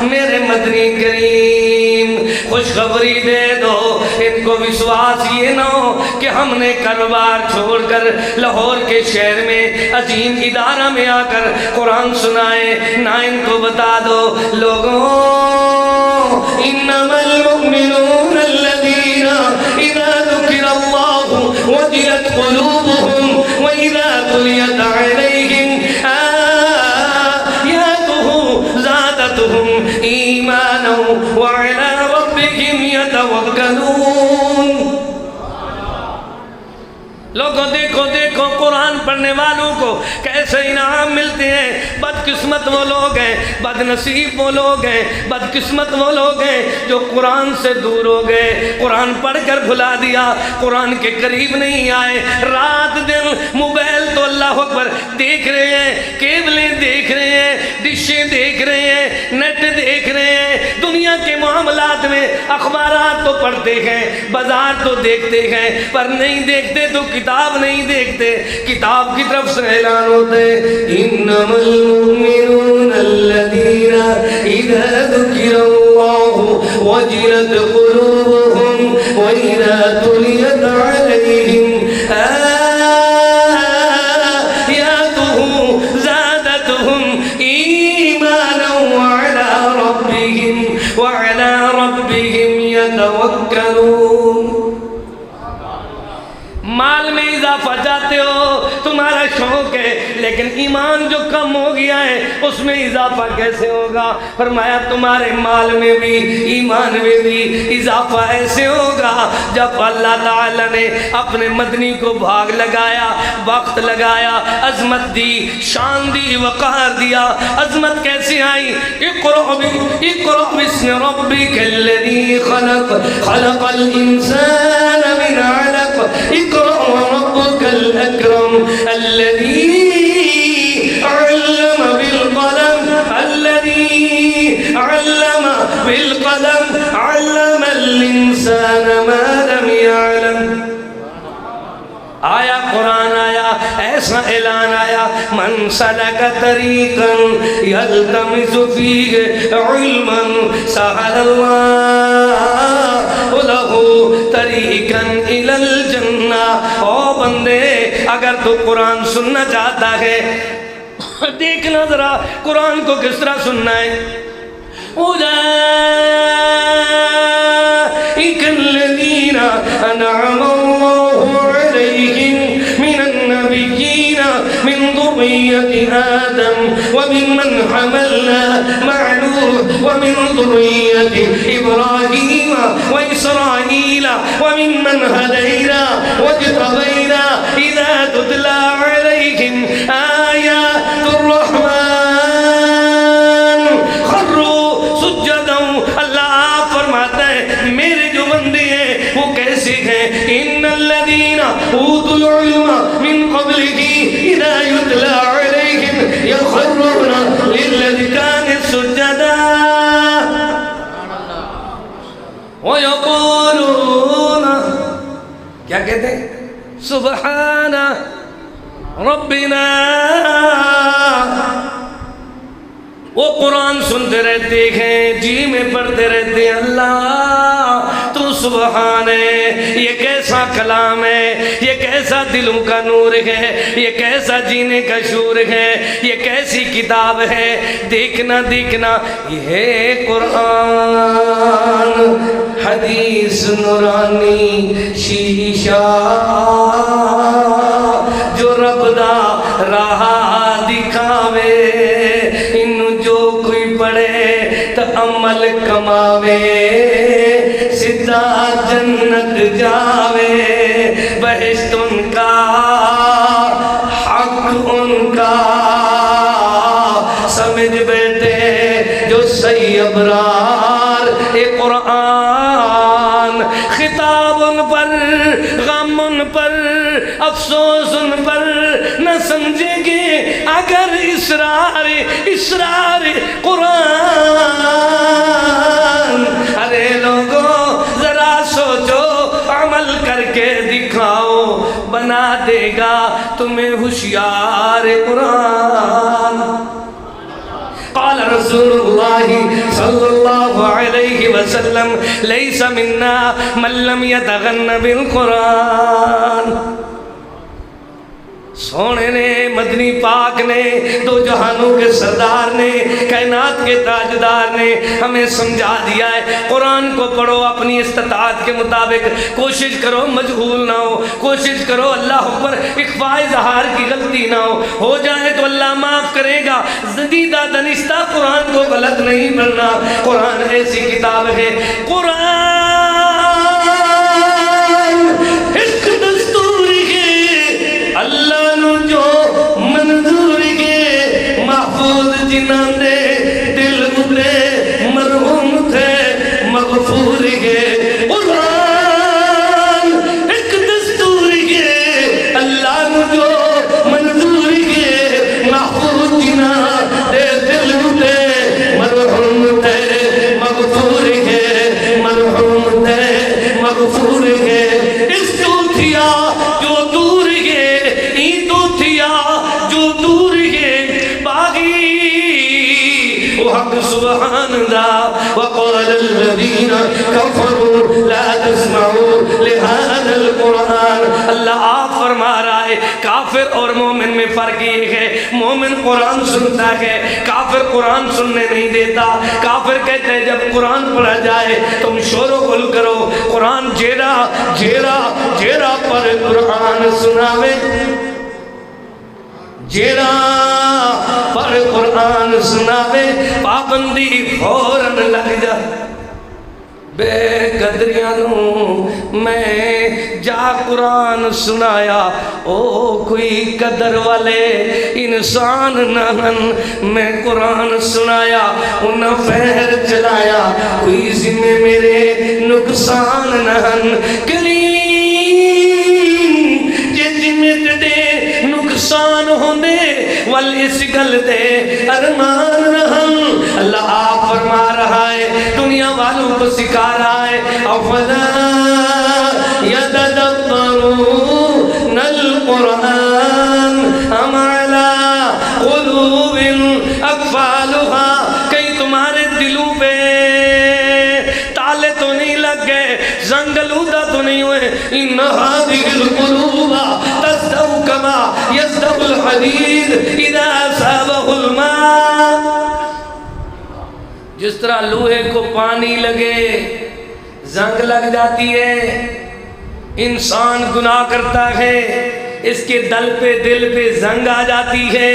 میرے مدنی کریم خوشخبری دے دو ان کو، وشواس یہ نہ ہو کہ ہم نے کاروبار چھوڑ کر لاہور کے شہر میں عظیم ادارہ میں آ کر قرآن سنائے۔ نہ، ان کو بتا دو لوگوں، انما المؤمنون الذین اذا ذکر اللہ وجلت قلوبهم واذا تلیت علیہم زادتهم ایمانا وعلى ربهم يتوکلون۔ لوگوں دیکھو دیکھو قرآن پڑھنے والوں کو کیسے انعام ملتے ہیں۔ بدقسمت وہ لوگ ہیں، بد نصیب وہ لوگ ہیں، بدقسمت وہ لوگ ہیں جو قرآن سے دور ہو گئے، قرآن پڑھ کر بھلا دیا، قرآن کے قریب نہیں آئے۔ رات دن موبائل تو اللہ اکبر دیکھ رہے ہیں، کیبلیں دیکھ رہے ہیں، ڈشیں دیکھ رہے ہیں، نیٹ دیکھ رہے ہیں، دنیا کے معاملات میں اخبارات تو پڑھتے ہیں، بازار تو دیکھتے ہیں، پر نہیں دیکھتے تو کتاب نہیں دیکھتے۔ کتاب کی طرف سے اعلان ہوتے انما المؤمنون الذین اذا ذکر اللہ وجلت قلوبهم واذا تلیت علیہم آیاتہ زادتهم ایمانا وعلی ربهم یتوکلون۔ مال میں اضافہ چاہتے ہو، تمہارا شوق ہے، لیکن ایمان جو کم ہو گیا ہے اس میں اضافہ کیسے ہوگا؟ فرمایا تمہارے مال میں بھی، ایمان میں بھی اضافہ ایسے ہوگا جب اللہ تعالیٰ نے اپنے مدنی کو بھاگ لگایا، وقت لگایا، عظمت دی، شان دی، وقار دیا۔ عظمت کیسے آئی؟ اقرأ باسم ربک الذی خلق، خلق الانسان من علق، اقرأ وربك الأكرم الذي علم بالقلم، الذي علم بالقلم علم الإنسان ما لم يعلم۔ آیا قرآن آیا، ایسا اعلان آیا، من سلک طریقا یلتمس فیہ علما سہل اللہ لہ طریقا الی الجنہ۔ او بندے، اگر تو قرآن سننا چاہتا ہے، دیکھنا ذرا قرآن کو کس طرح سننا ہے۔ اولئک الذین انعم اللہ علیہم من النبیین من ذریۃ آدم وممن حملنا مع نوح ومن ذریۃ ابراہیم واسرائیل وممن ہدینا واجتبینا اذا تتلی علیہم آیات الرحمن خروا سجدا۔ اللہ فرماتا ہے میرے جو بندے ہیں وہ کیسے ہیں؟ ان الذین اوتوا العلم من قبلہ اذا یتلی علیہم یخرون للاذقان سجدا ویقولون، کیا کہتے ہیں؟ سبحان ربنا۔ وہ قرآن سنتے رہتے ہیں، جی میں پڑھتے رہتے ہیں، اللہ تو سبحان ہے۔ یہ کیسا کلام ہے، یہ کیسا دلوں کا نور ہے، یہ کیسا جینے کا شور ہے، یہ کیسی کتاب ہے۔ دیکھنا دیکھنا یہ ہے قرآن، حدیث نورانی شیشہ جو رب دا راہ دکھاوے انو جو کوئی پڑھے تو عمل کماوے سیدھا جنت جاوے بہشت ان کا حق ان کا سمجھ بیٹھے جو صحیح ابرار اے قرآن خطاب ان پر غم ان پر افسوس ان پر نہ سمجھیں گے اگر اسرار قرآن ارے لوگوں ذرا سوچو عمل کر کے دکھاؤ بنا دے گا تمہیں ہوشیار قرآن قال رسول اللہ صلی اللہ علیہ وسلم لیس منا من لم یتغن بالقرآن سونے نے مدنی پاک نے دو جہانوں کے سردار نے کائنات کے تاجدار نے ہمیں سمجھا دیا ہے قرآن کو پڑھو اپنی استطاعت کے مطابق کوشش کرو مجہول نہ کوشش کرو اللہ پر اخفاء اظہار کی غلطی نہ ہو جائے تو اللہ معاف کرے گا زدیدہ دنستہ قرآن کو غلط نہیں پڑھنا قرآن ایسی کتاب ہے قرآن عشق دستوری ہے اللہ جو منظور کے محفوظ جنہاں دے دل اٹھے مرحوم تھے مغفور کے قرآن ایک دستور کے اللہ جو منظور کے محفوظ جنہاں دے دل اٹھے مرحوم تھے مغفور کے مرحوم تھے مغفور کے اس تو تھیا جو دور کے دور ہے باغی وحق سبحان اللہ وقال الذین کفروا لا تسمعوا لهذا القرآن اللہ آپ فرما رہا ہے کافر اور مومن میں فرق یہ ہے مومن قرآن سنتا ہے کافر قرآن سننے نہیں دیتا کافر کہتے ہیں جب قرآن پڑھا جائے تم شور و غل کرو قرآن جیرا جیرا جیرا پر قرآن سناوے جیڑا پر قرآن سناوے پابندی فوراً لگ جا بے قدریاں میں جا قرآن سنایا او کوئی قدر والے انسان نہن میں قرآن سنایا انہاں فہر چلایا کوئی ذمہ میرے نقصان نہن کلیم جے ذمہ تڑے نقصان ہوندے ول اس گل دے ارمان رہن اللہ آپ فرما رہا ہے دنیا والوں کو سکھا رہا ہے افلا یتدبرون القرآن ام علی قلوب اقفالها کئی تمہارے دلوں پہ تالے تو نہیں لگ گئے زنگ لودہ تو نہیں ہوئے ان هذه القلوب تصدو کما یصدو الحدید اذا اصابه الماء جس طرح لوہے کو پانی لگے زنگ لگ جاتی ہے انسان گناہ کرتا ہے اس کے دل پہ زنگ آ جاتی ہے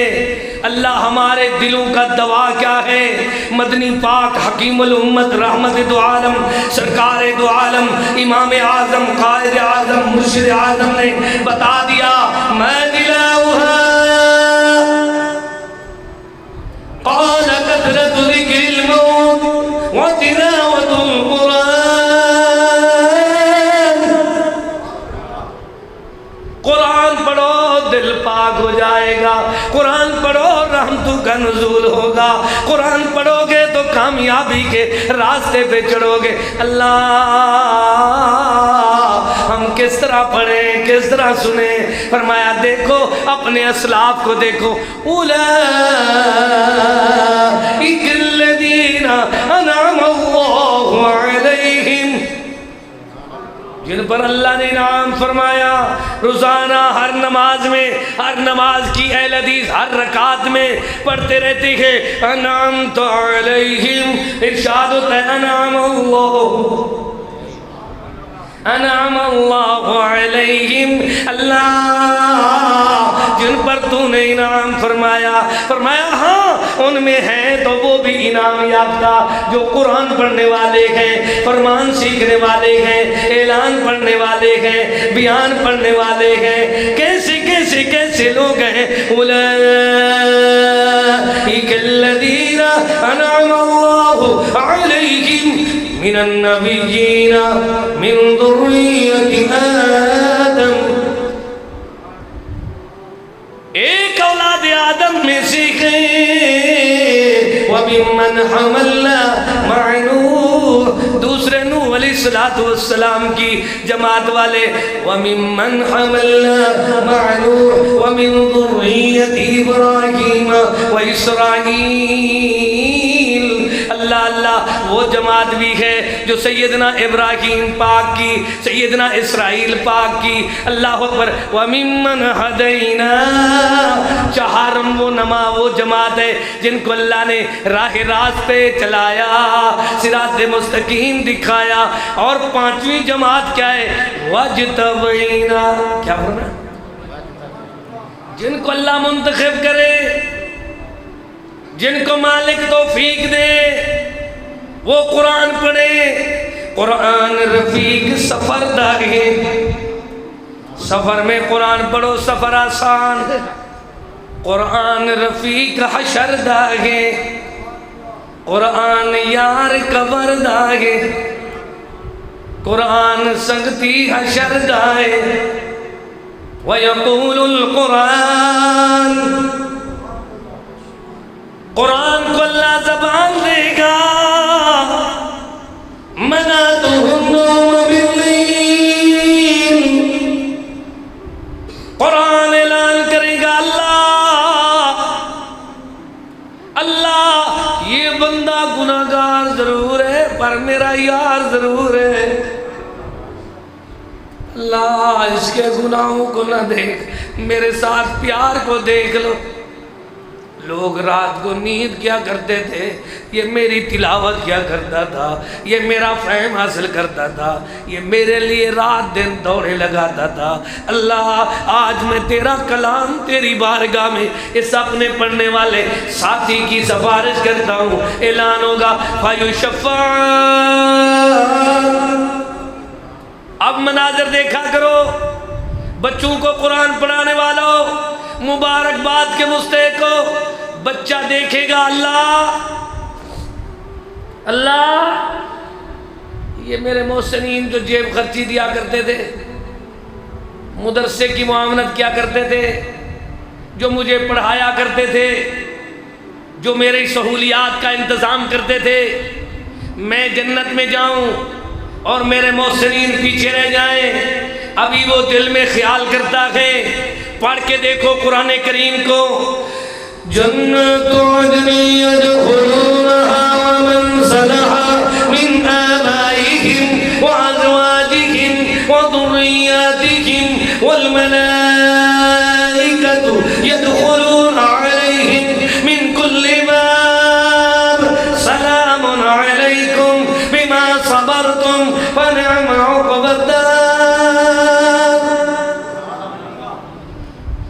اللہ ہمارے دلوں کا دوا کیا ہے مدنی پاک حکیم الامت رحمت دو عالم سرکار دو عالم امام اعظم قائد اعظم مرشد اعظم نے بتا دیا میں دلاؤہا قال کثرت ذکر الموت وتلاوت القرآن قرآن پڑھو دل پاک ہو جائے گا قرآن پڑھو رحمتوں کا نزول ہوگا قرآن پڑھو گے تو کامیابی کے راستے پہ چڑھو گے اللہ ہم کس طرح پڑھیں کس طرح سنیں فرمایا دیکھو اپنے اسلاف کو دیکھو اولئک الذین انعم اللہ علیہم جن پر اللہ نے انعام فرمایا روزانہ ہر نماز کی اہل حدیث ہر رکعت میں پڑھتے رہتے ہیں انعمت علیہم ارشاد ہوتا ہے انعم اللہ انعم اللہ علیہم، اللہ جن پر تو نے انعام فرمایا، فرمایا ہاں ان میں ہیں تو وہ بھی انعام یافتہ جو قرآن پڑھنے والے ہیں، فرمان سیکھنے والے ہیں، اعلان پڑھنے والے ہیں، بیان پڑھنے والے ہیں۔ کیسے کیسے کیسے لوگ ہیں؟ اولئک الذین انعم اللہ علیہم من النبیین من ذریۃ آدم، ایک اولاد آدم میں سے ہیں، وَمِمَّنْ حَمَلْنَا مَعَ نُوحٍ، دوسرے نوح علیہ السلام کی جماعت والے، وَمِمَّنْ حَمَلْنَا مَعَ نُوحٍ وَمِن ذُرِّيَّةِ إِبْرَاهِيمَ وَإِسْرَائِيلَ۔ اللہ اللہ وہ جماعت بھی ہے جو سیدنا ابراہیم پاک کی، سیدنا اسرائیل پاک کی، اللہ اکبر، وَمِمَّنْ هَدَيْنَا، چہارم وہ نما وہ جماعت ہے جن کو اللہ نے راہ راست پہ چلایا، صراط مستقیم دکھایا۔ اور پانچویں جماعت کیا ہے؟ وَاجْتَبَيْنَا، کیا فرمایا؟ جن کو اللہ منتخب کرے، جن کو مالک توفیق دے، وہ قرآن پڑھے۔ قرآن رفیق سفر داغے، سفر میں قرآن پڑھو سفر آسان، قرآن رفیق حشر داغے، قرآن یار قبر داغے، قرآن سنگتی حشر دائے۔ وَيَقُولُ الْقُرْآنِ، قرآن کو اللہ زبان دے گا، مَنَعْتُهُ النَّوْمَ بِاللَّيْلِ، قرآن اعلان کرے گا اللہ یہ بندہ گناہگار ضرور ہے پر میرا یار ضرور ہے، اللہ اس کے گناہوں کو نہ دیکھ، میرے ساتھ پیار کو دیکھ لو۔ لوگ رات کو نیند کیا کرتے تھے؟ یہ میری تلاوت کیا کرتا تھا، یہ میرا فہم حاصل کرتا تھا، یہ میرے لیے رات دن دوڑے لگاتا تھا۔ اللہ آج میں تیرا کلام تیری بارگاہ میں اس اپنے پڑھنے والے ساتھی کی سفارش کرتا ہوں، اعلان ہوگا فَيُشَفَّعَ۔ اب مناظر دیکھا کرو، بچوں کو قرآن پڑھانے والوں مبارکباد کے مستحق ہو، بچہ دیکھے گا اللہ یہ میرے محسنین جو جیب خرچی دیا کرتے تھے، مدرسے کی معاونت کیا کرتے تھے، جو مجھے پڑھایا کرتے تھے، جو میری سہولیات کا انتظام کرتے تھے، میں جنت میں جاؤں اور میرے محسنین پیچھے رہ جائیں، ابھی وہ دل میں خیال کرتا ہے۔ پڑھ کے دیکھو قرآن کریم کو، جنت عدن يدخلونها ومن صلح من آبائهم وأزواجهم وذرياتهم والملائكة يدخلون عليهم من كل باب سلام عليكم بما صبرتم فنعم عقبى الدار۔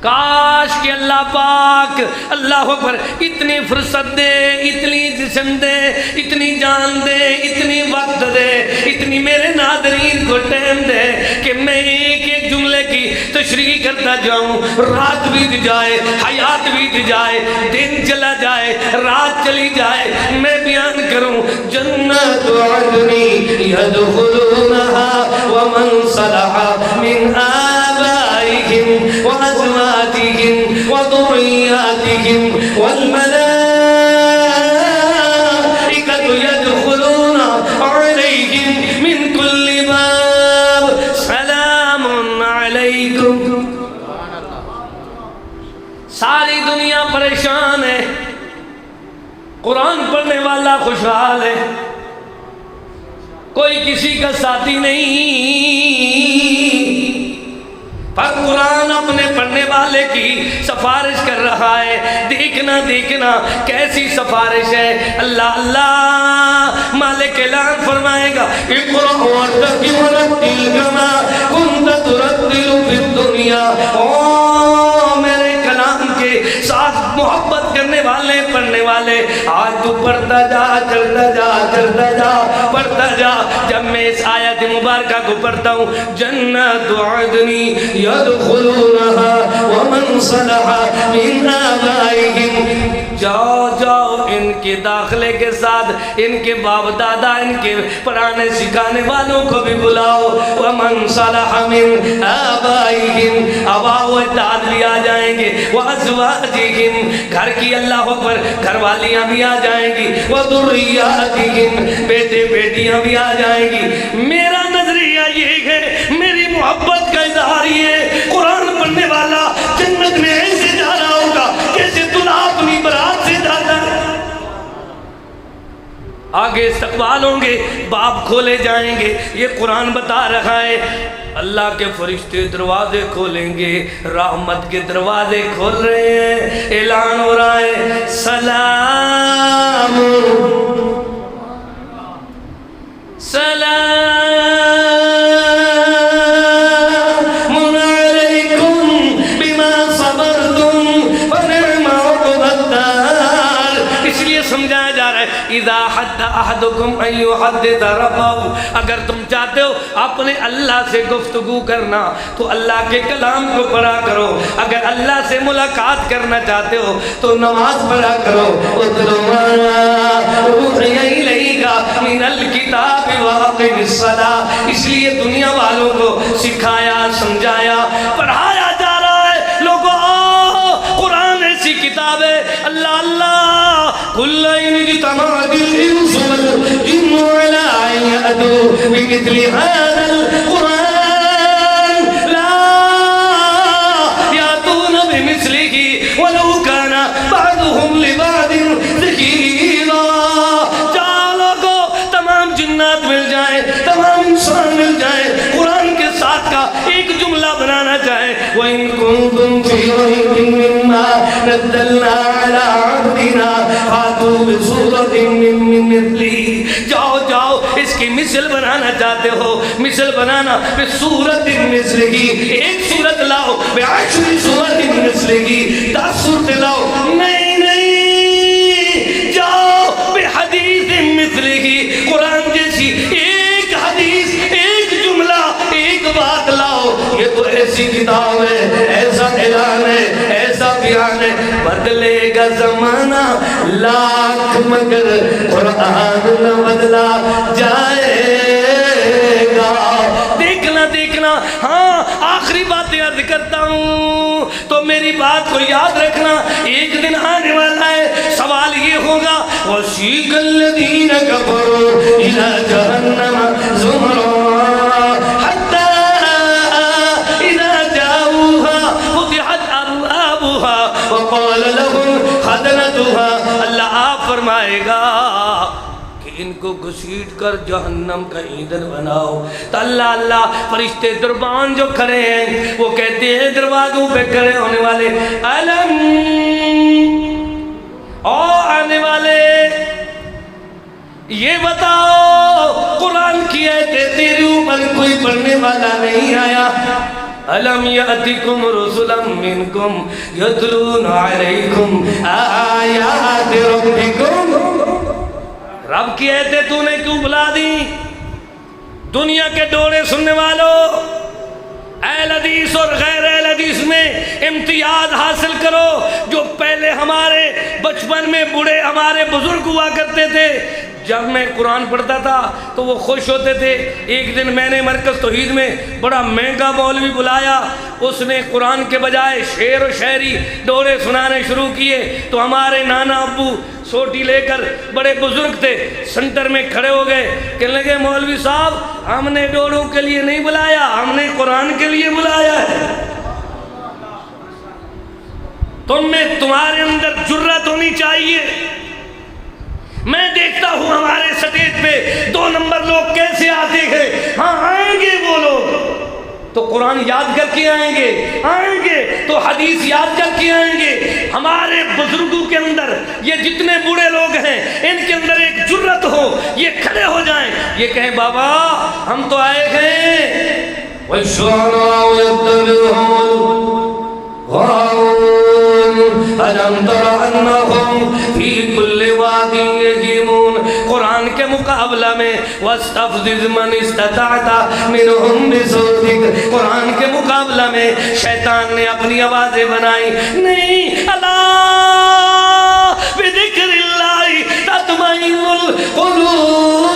کاش کہ اللہ پاک اللہ اکبر اتنی فرصت دے، اتنی جسم دے، اتنی جان دے، اتنی وقت دے، اتنی میرے ناظرین کو ٹائم دے کہ میں ایک ایک جملے کی تشریح کرتا جاؤں، رات بیت جائے، حیات بیت جائے، دن چلا جائے، رات چلی جائے، میں بیان کروں جنت عدن يدخلونها ومن صلح من آبائهم وأزواجهم وذرياتهم والملائكة يدخلون عليهم من كل باب سلام عليكم۔ ساری دنیا پریشان ہے، قرآن پڑھنے والا خوشحال ہے، کوئی کسی کا ساتھی نہیں، پر قرآن اپنے پڑھنے والے کی سفارش کر رہا ہے۔ دیکھنا دیکھنا کیسی سفارش ہے۔ اللہ اللہ مالک اعلان فرمائے گا اقرأ وارتقِ ورتل کما كنت ترتل فی الدنیا۔ او میرے کلام کے ساتھ محبت کرنے والے پڑھنے والے، آج تو پڑھتا جا چلتا جا چلتا جا پڑھتا جا۔ جب میں اس آیت مبارکہ کو پڑھتا ہوں، جنت عدنی یدخلونها ومن صلح من آبائهم، جاؤ جاؤ ان کے داخلے کے ساتھ ان کے باپ دادا ان کے پڑھانے سکھانے والوں کو بھی بلاؤ۔ ومن صلح من آبائهم، آبا و اجداد بھی آ جائیں گے، وازواجہم، گھر کی اللہ اکبر گھر والیاں بھی آ جائیں گی، وذریاتہم، بیٹے بیٹیاں بھی آ جائیں گی۔ میرا نظریہ یہ ہے، میری محبت کا اظہار یہ، قرآن پڑھنے والا جنت میں ایسے جا رہا ہوگا جیسے دلہا اپنی برات سے جاتا ہے۔ آگے استقبال ہوں گے، باب کھولے جائیں گے، یہ قرآن بتا رہا ہے۔ اللہ کے فرشتے دروازے کھولیں گے، رحمت کے دروازے کھول رہے ہیں، اعلان ہو رہا ہے سلام سلام علیکم بما صبرتم فنعم عقبی الدار۔ اس لیے سمجھایا جا رہا ہے اذا حد احدکم ان یحدث ربہ، اگر تم چاہتے ہو اپنے اللہ سے گفتگو کرنا تو اللہ کے کلام کو پڑھا کرو، اگر اللہ سے ملاقات کرنا چاہتے ہو تو نماز پڑھا کرو۔ اتل ما اوحی الیک من الکتاب واقم الصلاۃ، اس لیے دنیا والوں کو سکھایا سمجھایا پڑھایا جا رہا ہے۔ لوگوں قرآن ایسی کتاب ہے، اللہ اللہ قل ان اجتمعت الانس والجن علی ان یأتوا بمثل هذا القرآن لا یأتون بمثله ولو كان بعضهم لبعض ظہیرا۔ چالو کو تمام جنات مل جائیں، تمام انسان مل جائیں، قرآن کے ساتھ کا ایک جملہ بنانا چاہیں، وَإِن كُنتُمْ فِي رَيْبٍ مِّمَّا نَزَّلْنَا عَلَىٰ عَبْدِنَا فَأْتُوا بِسُورَةٍ مِّن مِّثْلِهِ۔ جاؤ جاؤ اس کی مثل بنانا چاہتے ہو، مثل بنانا بِسُورَةٍ مِّثْلِهِ، ایک صورت لاؤ، بِعَشْرِ سُورَةٍ مِّثْلِهِ، 10 صورتیں لاؤ۔ نہیں نہیں، جاؤ بِحَدِيثٍ مِّثْلِهِ، قرآن جیسی ایک حدیث، ایک جملہ، ایک بات لاؤ۔ یہ تو ایسی کتاب ہے، ایسا اعلان ہے، ایسا بیان ہے، بدلے گا زمانہ لاکھ مگر قرآن نہ بدلا جائے گا۔ دیکھنا دیکھنا، ہاں آخری باتیں عرض کرتا ہوں تو میری بات کو یاد رکھنا، ایک دن آنے والا ہے، سوال یہ ہوگا وَسِيقَ الَّذِينَ كَفَرُوا إِلَىٰ جَهَنَّمَ زُمَرًا حَتَّىٰ إِذَا جَاءُوهَا فُتِحَتْ أَبْوَابُهَا وَقَالَ لَهُمْ خَزَنَتُهَا، اللہ آپ فرمائے گا کہ ان کو گھسیٹ کر جہنم کا ایندھن بناؤ۔ تو اللہ اللہ فرشتے دربان جو کھڑے ہیں وہ کہتے ہیں دروازوں پہ کھڑے ہونے والے، علم او آنے والے یہ بتاؤ قرآن کی آیتیں تیرے اوپر کوئی پڑھنے والا نہیں آیا؟ أَلَمْ يَأْتِكُمْ رُسُلًا مِّنْكُمْ يَتْلُونَ عَلَيْكُمْ آيَاتِ رَبِّكُمْ، رب کی آیتیں تو نے کیوں بلا دی؟ دنیا کے ڈورے سننے والوں، اہل حدیث اور غیر اہل حدیث میں امتیاز حاصل کرو۔ جو پہلے ہمارے بچپن میں بوڑھے ہمارے بزرگ ہوا کرتے تھے، جب میں قرآن پڑھتا تھا تو وہ خوش ہوتے تھے۔ ایک دن میں نے مرکز توحید میں بڑا مہنگا مولوی بلایا، اس نے قرآن کے بجائے شعر و شاعری ڈورے سنانے شروع کیے، تو ہمارے نانا ابو سوٹی لے کر بڑے بزرگ تھے سنٹر میں کھڑے ہو گئے، کہنے لگے مولوی صاحب ہم نے ڈوروں کے لیے نہیں بلایا، ہم نے قرآن کے لیے بلایا ہے۔ تمہارے اندر جرأت ہونی چاہیے۔ میں دیکھتا ہوں ہمارے سٹیج پہ 2 نمبر لوگ کیسے آتے ہیں، ہاں آئیں گے وہ لوگ، تو قرآن یاد کر کے آئیں گے تو حدیث یاد کر کے آئیں گے۔ ہمارے بزرگوں کے اندر یہ جتنے بوڑھے لوگ ہیں ان کے اندر ایک جرت ہو، یہ کھڑے ہو جائیں، یہ کہیں بابا ہم تو آئے ہیں۔ وَالشُّعَرَاءُ يَتَّبِعُهُمُ الْغَاوُونَ أَلَمْ تَرَ أَنَّهُمْ فِي كُلِّ وَادٍ يَهِيمُونَ۔ قرآن کے مقابلہ میں وَاسْتَفْزِزْ مَنِ اسْتَطَعْتَ مِنْهُمْ بِصَوْتِكَ، قرآن کے مقابلہ میں شیطان نے اپنی آوازیں بنائی، نہیں، الا بذکر اللہ تطمئن القلوب،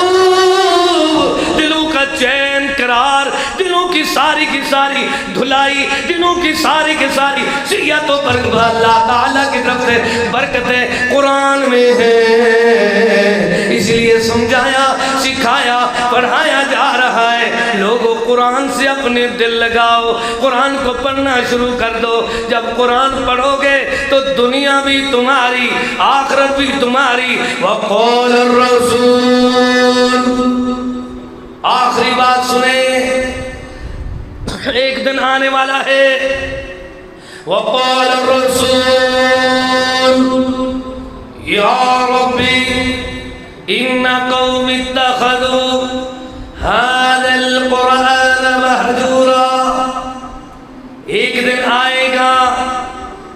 دلوں کا چین قرار، دلوں کی ساری کی ساری دھلائی، دلوں کی ساری کی ساری صحت و برکت اللہ تعالیٰ کی طرف سے برکتیں قرآن میں ہیں۔ اس لیے سمجھایا، سکھایا، پڑھایا جا رہا ہے، لوگوں قرآن سے اپنے دل لگاؤ، قرآن کو پڑھنا شروع کر دو۔ جب قرآن پڑھو گے تو دنیا بھی تمہاری، آخرت بھی تمہاری۔ وقال الرسول، آخری بات سنیں، ایک دن آنے والا ہے۔ وقال الرسول یا ربی ان قوم اتخذوا هذا القرآن مہجورا، ایک دن آئے گا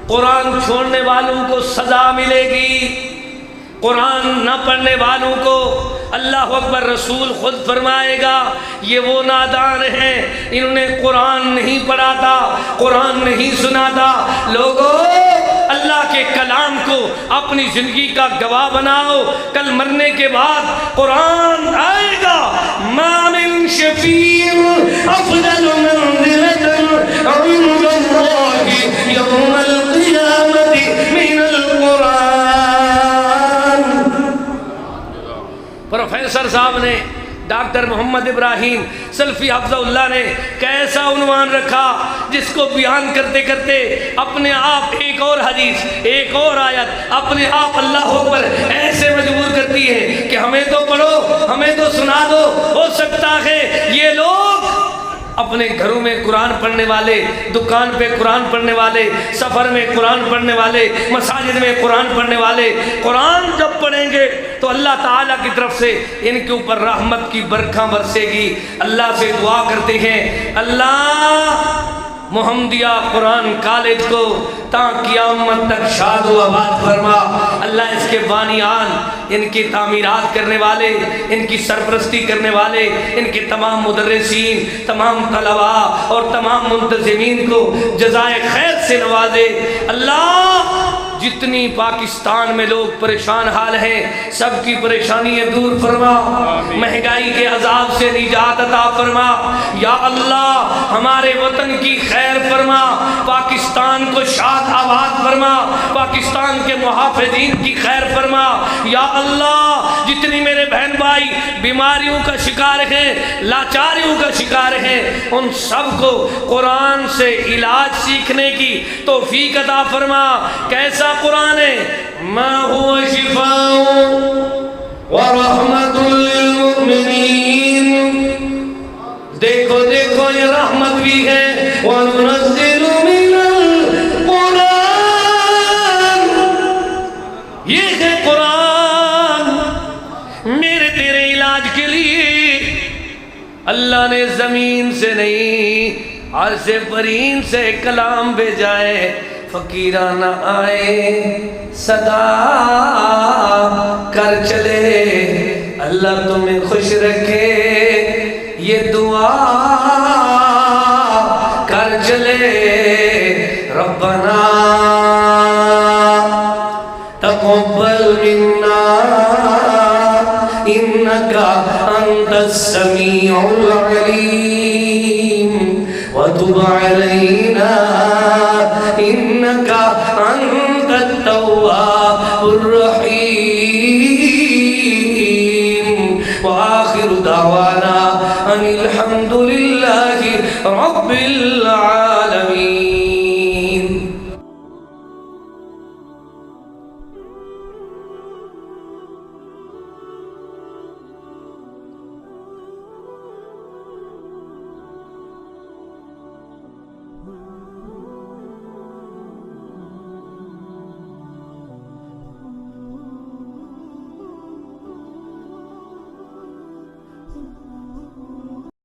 قرآن چھوڑنے والوں کو سزا ملے گی، قرآن نہ پڑھنے والوں کو اللہ اکبر، رسول خود فرمائے گا یہ وہ نادان ہیں، انہوں نے قرآن نہیں پڑھا تھا، قرآن نہیں سنا تھا۔ لوگوں اللہ کے کلام کو اپنی زندگی کا گواہ بناؤ، کل مرنے کے بعد قرآن آئے گا۔ ما من شفیع افضل منزلۃ عند اللہ یوم القیامۃ من القرآن۔ پروفیسر صاحب نے، ڈاکٹر محمد ابراہیم سلفی حفظہ اللہ نے کیسا عنوان رکھا جس کو بیان کرتے کرتے اپنے آپ ایک اور حدیث، ایک اور آیت اپنے آپ اللہ اکبر ایسے مجبور کرتی ہے کہ ہمیں تو پڑھو، ہمیں تو سنا دو۔ ہو سکتا ہے یہ لوگ اپنے گھروں میں قرآن پڑھنے والے، دکان پہ قرآن پڑھنے والے، سفر میں قرآن پڑھنے والے، مساجد میں قرآن پڑھنے والے، قرآن جب پڑھیں گے تو اللہ تعالیٰ کی طرف سے ان کے اوپر رحمت کی برکھاں برسے گی۔ اللہ سے دعا کرتے ہیں، اللہ محمدیہ قرآن کالج کو تا قیامت تک شاد و آباد فرما۔ اللہ اس کے بانیان، ان کی تعمیرات کرنے والے، ان کی سرپرستی کرنے والے، ان کے تمام مدرسین، تمام طلباء اور تمام منتظمین کو جزائے خیر سے نوازے۔ اللہ جتنی پاکستان میں لوگ پریشان حال ہیں سب کی پریشانیاں دور فرما، مہنگائی کے عذاب سے نجات عطا فرما۔ یا اللہ ہمارے وطن کی خیر فرما، پاکستان کو شاد آباد فرما، پاکستان کے محافظین کی خیر فرما۔ یا اللہ جتنی میرے بہن بھائی بیماریوں کا شکار ہیں، لاچاریوں کا شکار ہیں، ان سب کو قرآن سے علاج سیکھنے کی توفیق عطا فرما۔ کیسا قرآن ہے؟ ما هو شفاء ورحمت للمؤمنین، دیکھو دیکھو یہ رحمت بھی ہے۔ وَنُنَزِّلُ مِنَ الْقُرْآنِ، یہ ہے قرآن میرے تیرے علاج کے لیے۔ اللہ نے زمین سے نہیں عرش برین سے کلام بھیجا ہے، فقیرانہ آئے صدا کر چلے، اللہ تمہیں خوش رکھے یہ دعا کر چلے۔ ربنا تقبل منا انك انت السميع العليم وتب علينا انك انت التواب الرحيم واخر دعوانا ان الحمد لله رب العالمين۔